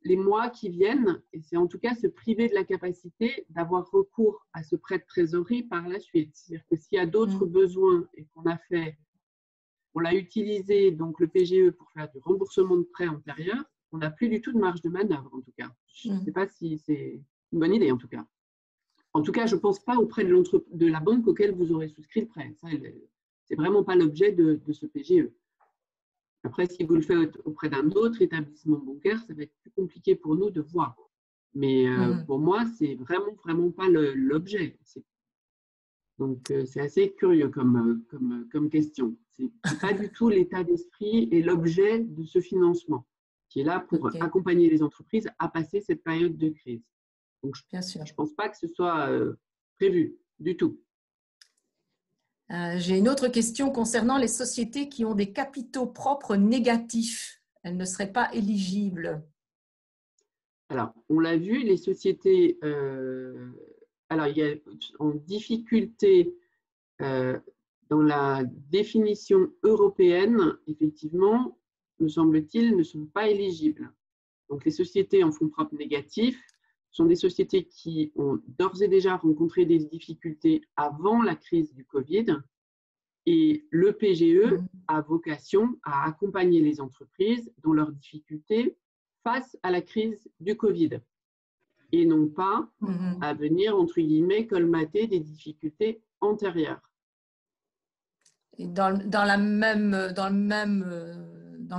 les mois qui viennent, et c'est en tout cas se priver de la capacité d'avoir recours à ce prêt de trésorerie par la suite. C'est-à-dire que s'il y a d'autres besoins et qu'on l'a utilisé, donc le PGE, pour faire du remboursement de prêt antérieur, on n'a plus du tout de marge de manœuvre en tout cas. Je ne sais pas si c'est une bonne idée en tout cas. En tout cas, je ne pense pas auprès de la banque auquel vous aurez souscrit le prêt. Ce n'est vraiment pas l'objet de ce PGE. Après, si vous le faites auprès d'un autre établissement bancaire, ça va être plus compliqué pour nous de voir. Mais pour moi, ce n'est vraiment pas l'objet. Donc, c'est assez curieux comme question. Ce n'est pas du tout l'état d'esprit et l'objet de ce financement qui est là pour accompagner les entreprises à passer cette période de crise. Donc, je ne pense pas que ce soit prévu du tout. J'ai une autre question concernant les sociétés qui ont des capitaux propres négatifs. Elles ne seraient pas éligibles. Alors, on l'a vu, les sociétés… alors, il y a en difficulté dans la définition européenne, effectivement, me semble-t-il, ne sont pas éligibles. Donc, les sociétés en fonds propres négatifs sont des sociétés qui ont d'ores et déjà rencontré des difficultés avant la crise du Covid. Et le PGE a vocation à accompagner les entreprises dans leurs difficultés face à la crise du Covid. Et non pas à venir, entre guillemets, colmater des difficultés antérieures. Et dans le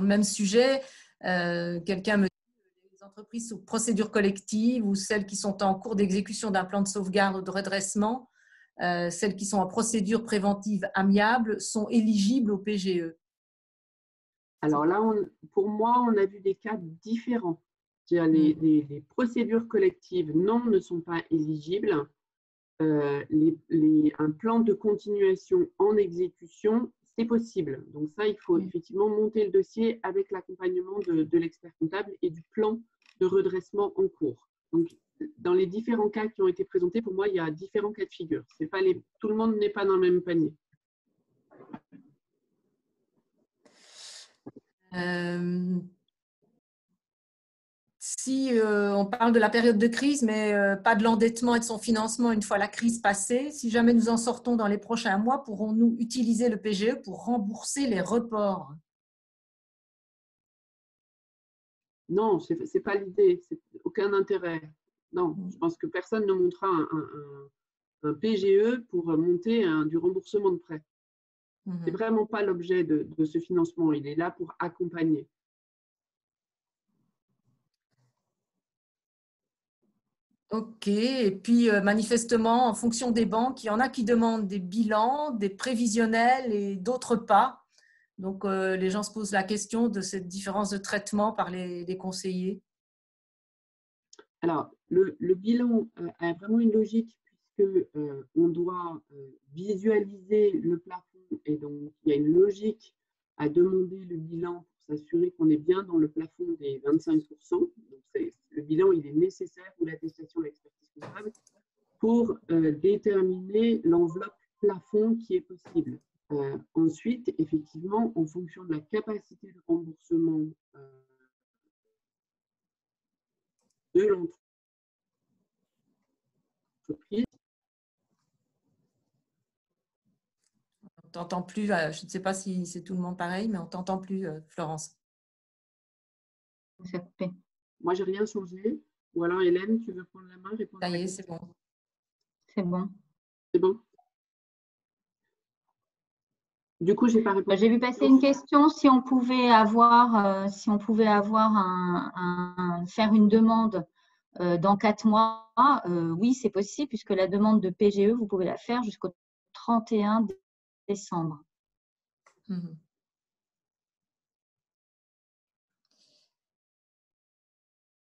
même sujet, quelqu'un me dit que les entreprises sous procédure collective ou celles qui sont en cours d'exécution d'un plan de sauvegarde ou de redressement, celles qui sont en procédure préventive amiable sont éligibles au PGE. Alors là, pour moi, on a vu des cas différents. Les procédures collectives, non, ne sont pas éligibles. Un plan de continuation en exécution, c'est possible. Donc ça, il faut effectivement monter le dossier avec l'accompagnement de l'expert comptable et du plan de redressement en cours. Donc, dans les différents cas qui ont été présentés, pour moi, il y a différents cas de figure. Tout le monde n'est pas dans le même panier. Si on parle de la période de crise, mais pas de l'endettement et de son financement une fois la crise passée, si jamais nous en sortons dans les prochains mois, pourrons-nous utiliser le PGE pour rembourser les reports? Non, ce n'est pas l'idée, c'est aucun intérêt. Non, je pense que personne ne montera un PGE pour monter du remboursement de prêt. Ce n'est vraiment pas l'objet de ce financement, il est là pour accompagner. Ok, et puis manifestement, en fonction des banques, il y en a qui demandent des bilans, des prévisionnels et d'autres pas. Donc, les gens se posent la question de cette différence de traitement par les conseillers. Alors, le bilan a vraiment une logique puisqu'on doit visualiser le plafond et donc il y a une logique à demander le bilan pour s'assurer qu'on est bien dans le plafond des 25%. Donc, le bilan, il est nécessaire ou l'attestation de l'expertise comptable pour déterminer l'enveloppe plafond qui est possible. Ensuite, effectivement, en fonction de la capacité de remboursement de l'entreprise, t'entend plus. Je ne sais pas si c'est tout le monde pareil, mais on ne t'entend plus, Florence. C'est coupé. Moi, j'ai rien changé. Ou alors, Hélène, tu veux prendre la main, répondre Ça à la y est, question? c'est bon. C'est bon. C'est bon. Du coup, j'ai pas répondu. J'ai vu passer une question si on pouvait avoir, faire une demande dans 4 mois. Oui, c'est possible puisque la demande de PGE, vous pouvez la faire jusqu'au 31 décembre. Mhm.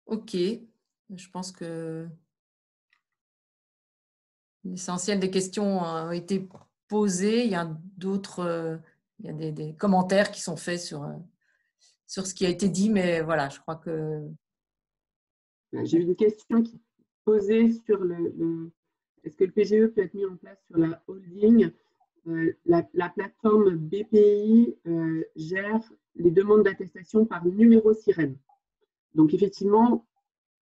Ok, je pense que l'essentiel des questions ont été posées. Il y a il y a des commentaires qui sont faits sur ce qui a été dit, mais voilà, je crois que… J'ai eu une question qui posait sur est-ce que le PGE peut être mis en place sur la holding? La plateforme BPI gère les demandes d'attestation par numéro sirène. Donc, effectivement,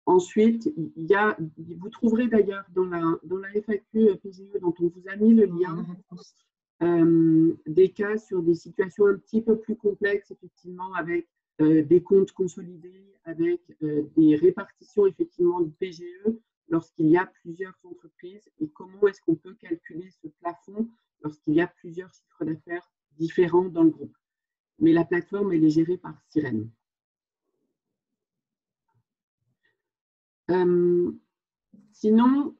ensuite, vous trouverez d'ailleurs dans la FAQ PGE dont on vous a mis le lien, des cas sur des situations un petit peu plus complexes, effectivement, avec des comptes consolidés, avec des répartitions, effectivement, du PGE lorsqu'il y a plusieurs entreprises et comment est-ce qu'on peut calculer ce plafond lorsqu'il y a plusieurs chiffres d'affaires différents dans le groupe. Mais la plateforme, elle est gérée par Sirène. Sinon,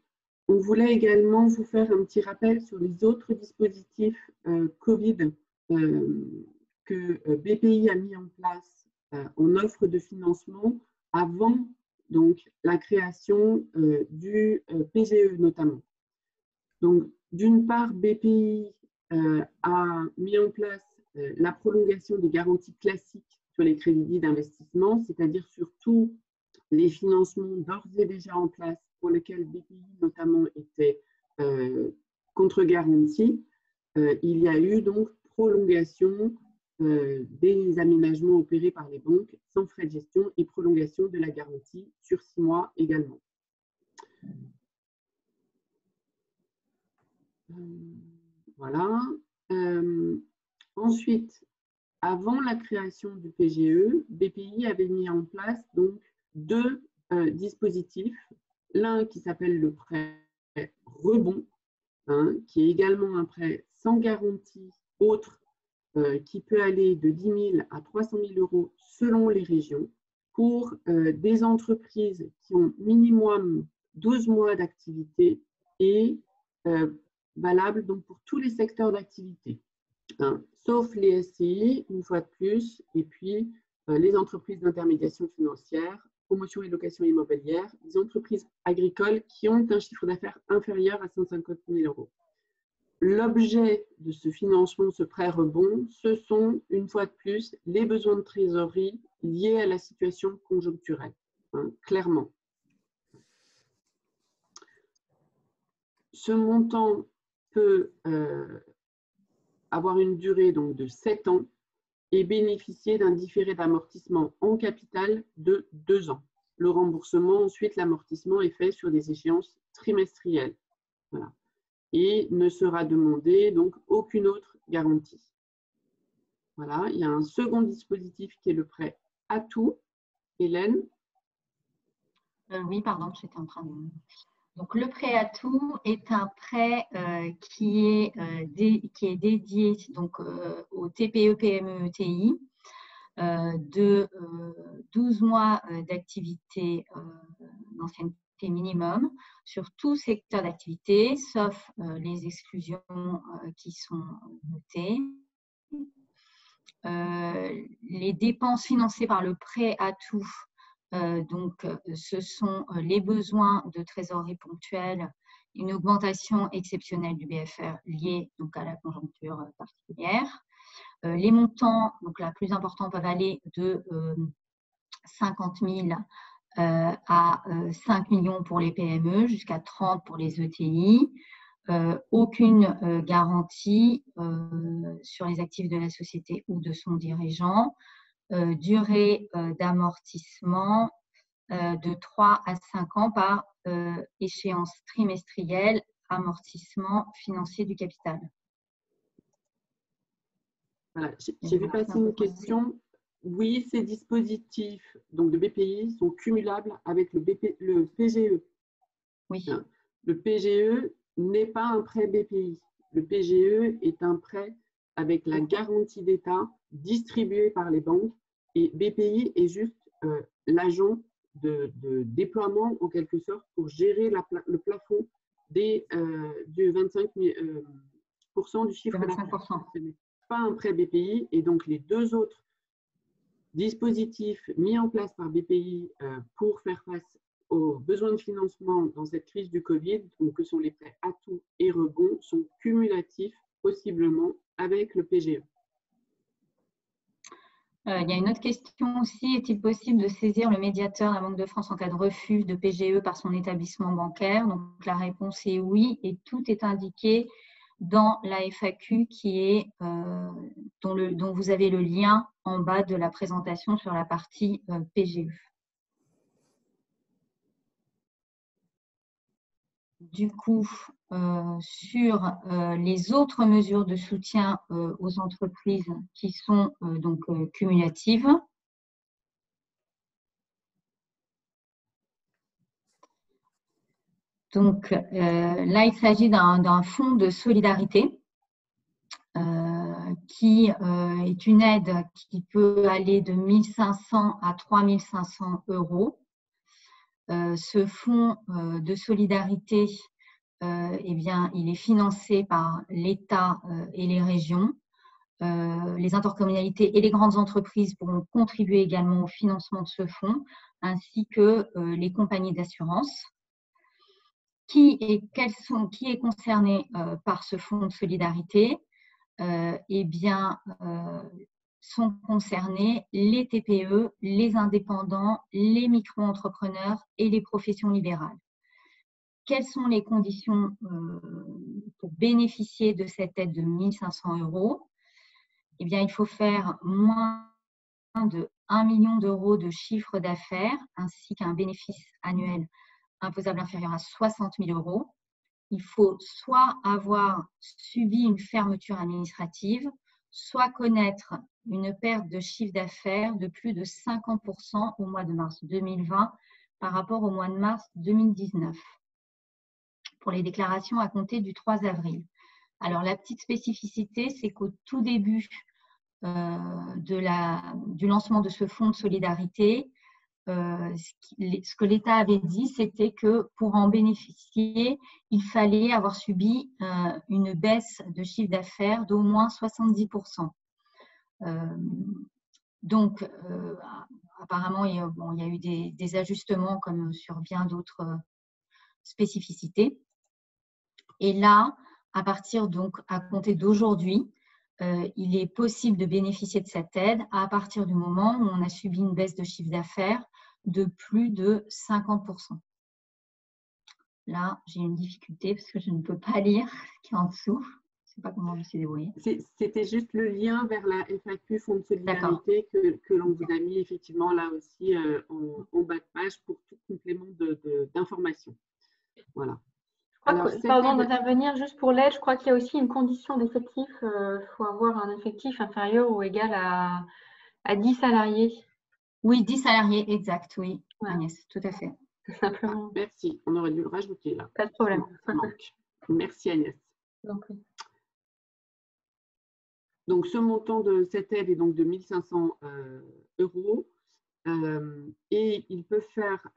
on voulait également vous faire un petit rappel sur les autres dispositifs Covid que BPI a mis en place en offre de financement avant donc, la création du PGE notamment. Donc, d'une part, BPI a mis en place la prolongation des garanties classiques sur les crédits d'investissement, c'est-à-dire sur tous les financements d'ores et déjà en place pour lesquels BPI notamment était contre-garantie. Il y a eu donc prolongation des aménagements opérés par les banques sans frais de gestion et prolongation de la garantie sur 6 mois également. Voilà. Ensuite, avant la création du PGE, BPI avait mis en place donc 2 dispositifs. L'un qui s'appelle le prêt rebond, qui est également un prêt sans garantie autre qui peut aller de 10 000 à 300 000 euros selon les régions pour des entreprises qui ont minimum 12 mois d'activité et valable donc pour tous les secteurs d'activité, sauf les SCI, une fois de plus, et puis les entreprises d'intermédiation financière, promotion et location immobilière, les entreprises agricoles qui ont un chiffre d'affaires inférieur à 150 000 euros. L'objet de ce financement, ce prêt rebond, ce sont, une fois de plus, les besoins de trésorerie liés à la situation conjoncturelle, clairement. Ce montant peut avoir une durée donc, de 7 ans et bénéficier d'un différé d'amortissement en capital de 2 ans. Le remboursement, ensuite, l'amortissement est fait sur des échéances trimestrielles. Voilà. Et ne sera demandé donc aucune autre garantie. Voilà, il y a un second dispositif qui est le prêt Atout. Hélène? Oui, pardon, j'étais en train de… Donc, le prêt Atout est un prêt qui est dédié donc, au TPE, PME, ETI de 12 mois d'activité d'ancienneté minimum sur tout secteur d'activité, sauf les exclusions qui sont notées. Les dépenses financées par le prêt Atout, donc, ce sont les besoins de trésorerie ponctuelle, une augmentation exceptionnelle du BFR liée donc, à la conjoncture particulière. Les montants, donc la plus importante, peuvent aller de 50 000 à 5 millions pour les PME, jusqu'à 30 pour les ETI. Aucune garantie sur les actifs de la société ou de son dirigeant. Durée d'amortissement de 3 à 5 ans par échéance trimestrielle, amortissement financier du capital. Voilà, j'ai vu passer une question. Oui, ces dispositifs donc de BPI sont cumulables avec le PGE. Oui. Le PGE n'est pas un prêt BPI. Le PGE est un prêt avec la garantie d'État distribué par les banques et BPI est juste l'agent de déploiement en quelque sorte pour gérer le plafond du 25% du chiffre d'affaires. Ce n'est pas un prêt BPI et donc les deux autres dispositifs mis en place par BPI pour faire face aux besoins de financement dans cette crise du Covid, donc que sont les prêts Atout et Rebond, sont cumulatifs possiblement avec le PGE. Il y a une autre question aussi. Est-il possible de saisir le médiateur de la Banque de France en cas de refus de PGE par son établissement bancaire? Donc, la réponse est oui et tout est indiqué dans la FAQ qui est, dont vous avez le lien en bas de la présentation sur la partie PGE. Du coup, sur les autres mesures de soutien aux entreprises qui sont donc cumulatives, donc là, il s'agit d'un fonds de solidarité qui est une aide qui peut aller de 1 500 à 3 500 €. Ce fonds de solidarité, eh bien, il est financé par l'État et les régions. Les intercommunalités et les grandes entreprises pourront contribuer également au financement de ce fonds, ainsi que les compagnies d'assurance. Qui est concerné par ce fonds de solidarité? Eh bien, sont concernés les TPE, les indépendants, les micro-entrepreneurs et les professions libérales. Quelles sont les conditions pour bénéficier de cette aide de 1 500 €? Eh bien, il faut faire moins de 1 million € de chiffre d'affaires ainsi qu'un bénéfice annuel imposable inférieur à 60 000 €. Il faut soit avoir subi une fermeture administrative, soit connaître une perte de chiffre d'affaires de plus de 50% au mois de mars 2020 par rapport au mois de mars 2019 pour les déclarations à compter du 3 avril. Alors, la petite spécificité, c'est qu'au tout début du lancement de ce fonds de solidarité, ce que l'État avait dit, c'était que pour en bénéficier, il fallait avoir subi une baisse de chiffre d'affaires d'au moins 70%. Donc, apparemment, il y a eu des ajustements comme sur bien d'autres spécificités. Et là, à partir donc à compter d'aujourd'hui, il est possible de bénéficier de cette aide à partir du moment où on a subi une baisse de chiffre d'affaires de plus de 50%. Là, j'ai une difficulté parce que je ne peux pas lire ce qui est en dessous. Je ne sais pas comment je me suis débrouillée. C'était juste le lien vers la FAQ Fonds de solidarité que l'on vous a mis effectivement là aussi en bas de page pour tout complément d'information. Voilà. Pardon d'intervenir, juste pour l'aide, je crois qu'il y a aussi une condition d'effectif. Il faut avoir un effectif inférieur ou égal à 10 salariés. Oui, 10 salariés, exact, oui, voilà. Agnès, tout à fait. Simplement. Merci, on aurait dû le rajouter là. Pas de problème. Ça manque. Merci Agnès. Donc, ce montant de cette aide est donc de 1 500 € et il peut faire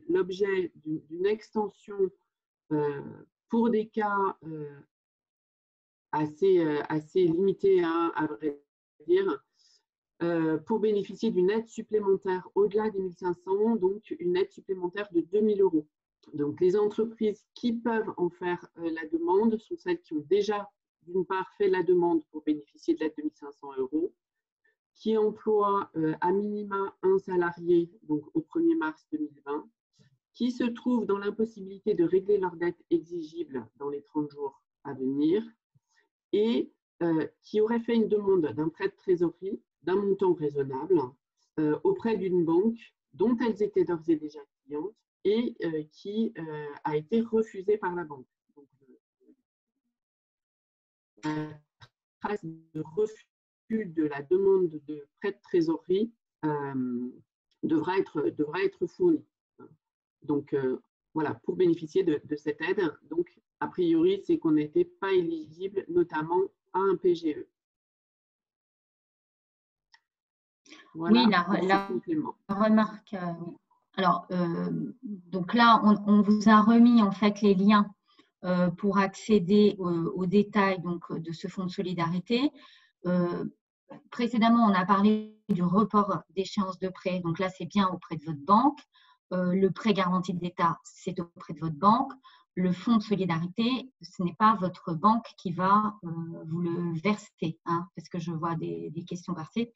l'objet d'une extension pour des cas assez limités, hein, à vrai dire, pour bénéficier d'une aide supplémentaire au-delà des 1 500, donc une aide supplémentaire de 2 000 €. Donc, les entreprises qui peuvent en faire la demande sont celles qui ont déjà, d'une part, fait la demande pour bénéficier de l'aide de 1 500 €, qui emploient à minima un salarié, donc au 1er mars 2020, qui se trouvent dans l'impossibilité de régler leurs dettes exigibles dans les 30 jours à venir et qui auraient fait une demande d'un prêt de trésorerie d'un montant raisonnable auprès d'une banque dont elles étaient d'ores et déjà clientes et qui a été refusée par la banque. Donc, trace de refus de la demande de prêt de trésorerie devra être fournie. Donc, voilà, pour bénéficier de cette aide. Donc, a priori, c'est qu'on n'était pas éligible notamment à un PGE. Voilà, oui, la remarque. Oui. Alors, donc là, on vous a remis en fait les liens pour accéder aux détails donc, de ce fonds de solidarité. Précédemment, on a parlé du report d'échéance de prêt. Donc là, c'est bien auprès de votre banque. Le prêt garanti de l'État, c'est auprès de votre banque. Le fonds de solidarité, ce n'est pas votre banque qui va vous le verser, hein, parce que je vois des questions passer.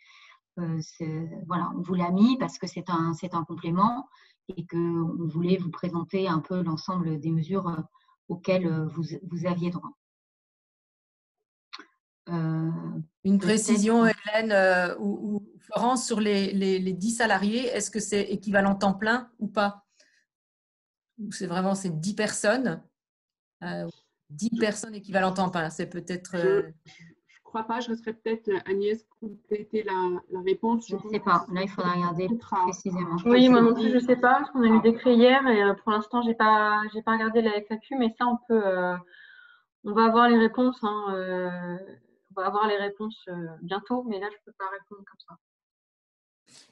Voilà, on vous l'a mis parce que c'est un complément et qu'on voulait vous présenter un peu l'ensemble des mesures auxquelles vous aviez droit. Une précision, Hélène ou Florence, sur les 10 salariés, est-ce que c'est équivalent temps plein ou pas? Ou c'est vraiment ces 10 personnes 10 personnes équivalent temps plein, c'est peut-être… Je ne crois pas, je laisserai peut-être Agnès compléter la réponse. Je ne sais pas, là il faudra regarder précisément. Oui, moi non plus, je ne sais pas, parce qu'on a eu décret hier et pour l'instant, je n'ai pas regardé la FAQ, mais ça, on va avoir les réponses. Hein, on va avoir les réponses bientôt, mais là, je ne peux pas répondre comme ça.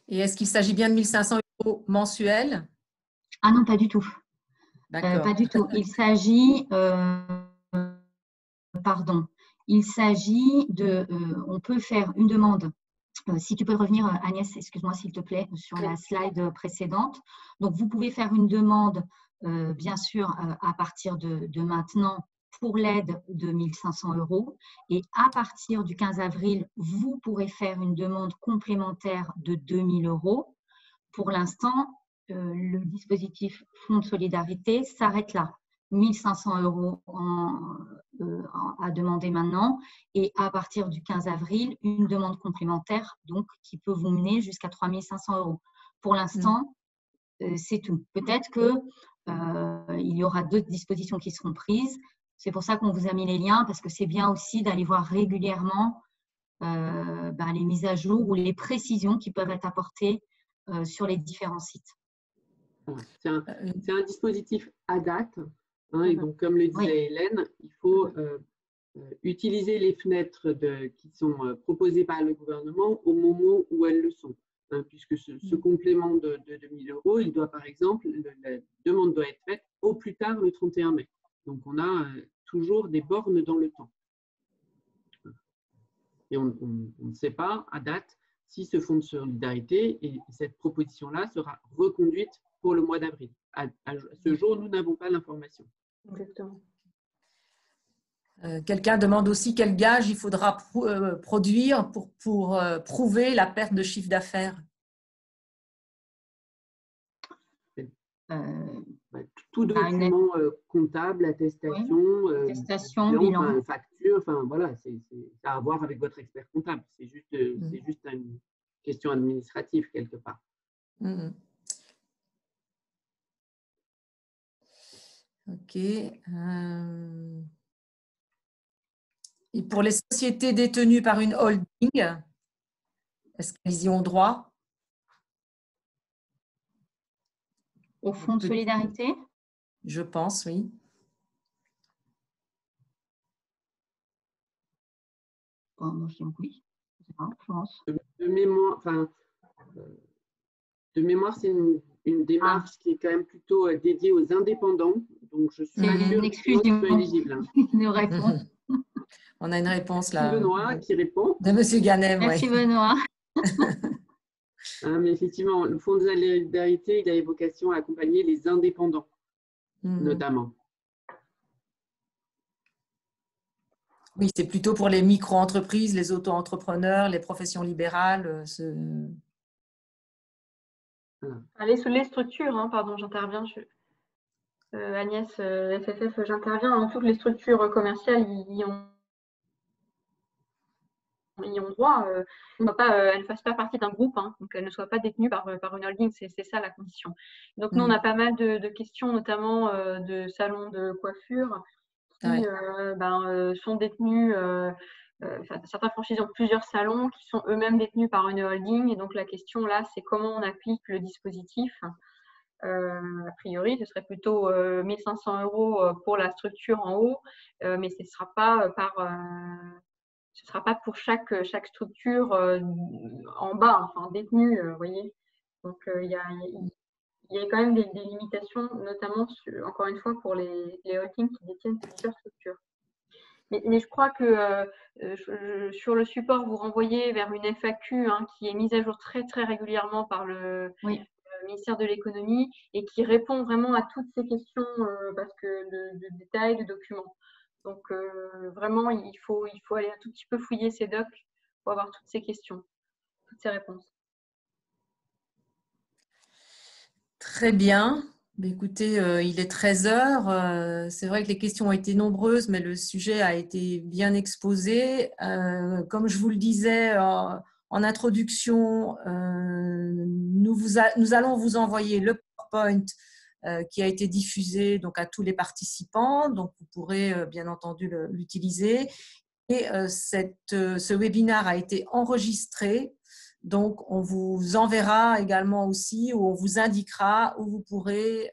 Et est-ce qu'il s'agit bien de 1 500 € mensuels? Ah non, pas du tout. D'accord. Pas du tout. Il s'agit… pardon. Il s'agit de… on peut faire une demande. Si tu peux revenir, Agnès, excuse-moi s'il te plaît, sur la slide précédente. Donc, vous pouvez faire une demande, bien sûr, à partir de maintenant pour l'aide de 1 500 €. Et à partir du 15 avril, vous pourrez faire une demande complémentaire de 2 000 €. Pour l'instant, le dispositif Fonds de solidarité s'arrête là. 1 500 € à demander maintenant et à partir du 15 avril, une demande complémentaire donc, qui peut vous mener jusqu'à 3 500 €. Pour l'instant, c'est tout. Peut-être qu'il y aura d'autres dispositions qui seront prises. C'est pour ça qu'on vous a mis les liens parce que c'est bien aussi d'aller voir régulièrement les mises à jour ou les précisions qui peuvent être apportées sur les différents sites. C'est un dispositif à date. Hein, et donc, comme le disait Hélène, il faut utiliser les fenêtres qui sont proposées par le gouvernement au moment où elles le sont. Hein, puisque ce complément de 2 000 €, il doit, par exemple, la demande doit être faite au plus tard le 31 mai. Donc, on a toujours des bornes dans le temps. Et on ne sait pas, à date, si ce fonds de solidarité et cette proposition-là sera reconduite pour le mois d'avril. À ce jour, nous n'avons pas l'information. Exactement. Quelqu'un demande aussi quel gage il faudra produire pour prouver la perte de chiffre d'affaires. Tout document comptable, attestation, bilan, facture, enfin voilà, c'est à voir avec votre expert comptable. C'est juste une question administrative quelque part. Ok. Et pour les sociétés détenues par une holding, est-ce qu'elles y ont droit? Au fonds de solidarité? Je pense, oui. Bon, moi, je dis oui. Florence. De mémoire, c'est une démarche qui est quand même plutôt dédiée aux indépendants. Donc, je suis pas sûre qu'ils soient éligibles. Une réponse. On a une réponse là. Benoît qui répond. De M. Ganem. Merci Benoît. Mais effectivement, le Fonds de solidarité, il a vocation à accompagner les indépendants, notamment. Oui, c'est plutôt pour les micro-entreprises, les auto-entrepreneurs, les professions libérales. Les structures, hein, pardon, j'interviens. Agnès, FFF, j'interviens. Toutes les structures commerciales y ont droit. Elles ne fassent pas partie d'un groupe, hein, donc elles ne soient pas détenues par une holding. C'est ça la condition. Donc nous, on a pas mal de questions, notamment de salons de coiffure qui sont détenus certains franchisés ont plusieurs salons qui sont eux-mêmes détenus par une holding. Et donc, la question là, c'est comment on applique le dispositif. A priori, ce serait plutôt 1 500 € pour la structure en haut, mais ce ne sera pas pour chaque structure en bas, enfin détenue, vous voyez. Donc, il y a quand même des limitations, notamment, encore une fois, pour les holdings qui détiennent plusieurs structures. Mais je crois que sur le support, vous renvoyez vers une FAQ qui est mise à jour très, très régulièrement par le ministère de l'économie et qui répond vraiment à toutes ces questions parce que de détails, de documents. Donc, vraiment, il faut aller un tout petit peu fouiller ces docs pour avoir toutes ces questions, toutes ces réponses. Très bien. Écoutez, il est 13 heures. C'est vrai que les questions ont été nombreuses, mais le sujet a été bien exposé. Comme je vous le disais en introduction, nous allons vous envoyer le PowerPoint qui a été diffusé donc, à tous les participants. Donc, vous pourrez bien entendu l'utiliser. Et ce webinaire a été enregistré. Donc, on vous enverra également aussi ou on vous indiquera où vous pourrez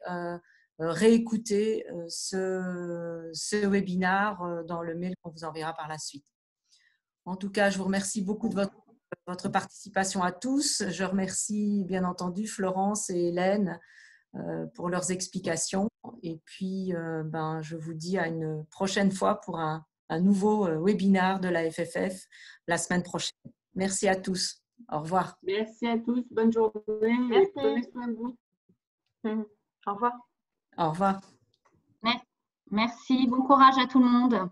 réécouter ce webinaire dans le mail qu'on vous enverra par la suite. En tout cas, je vous remercie beaucoup de votre participation à tous. Je remercie bien entendu Florence et Hélène pour leurs explications. Et puis, je vous dis à une prochaine fois pour un nouveau webinaire de la FFF la semaine prochaine. Merci à tous. Au revoir. Merci à tous. Bonne journée. Merci. Prenez soin de vous. Au revoir. Au revoir. Merci. Bon courage à tout le monde.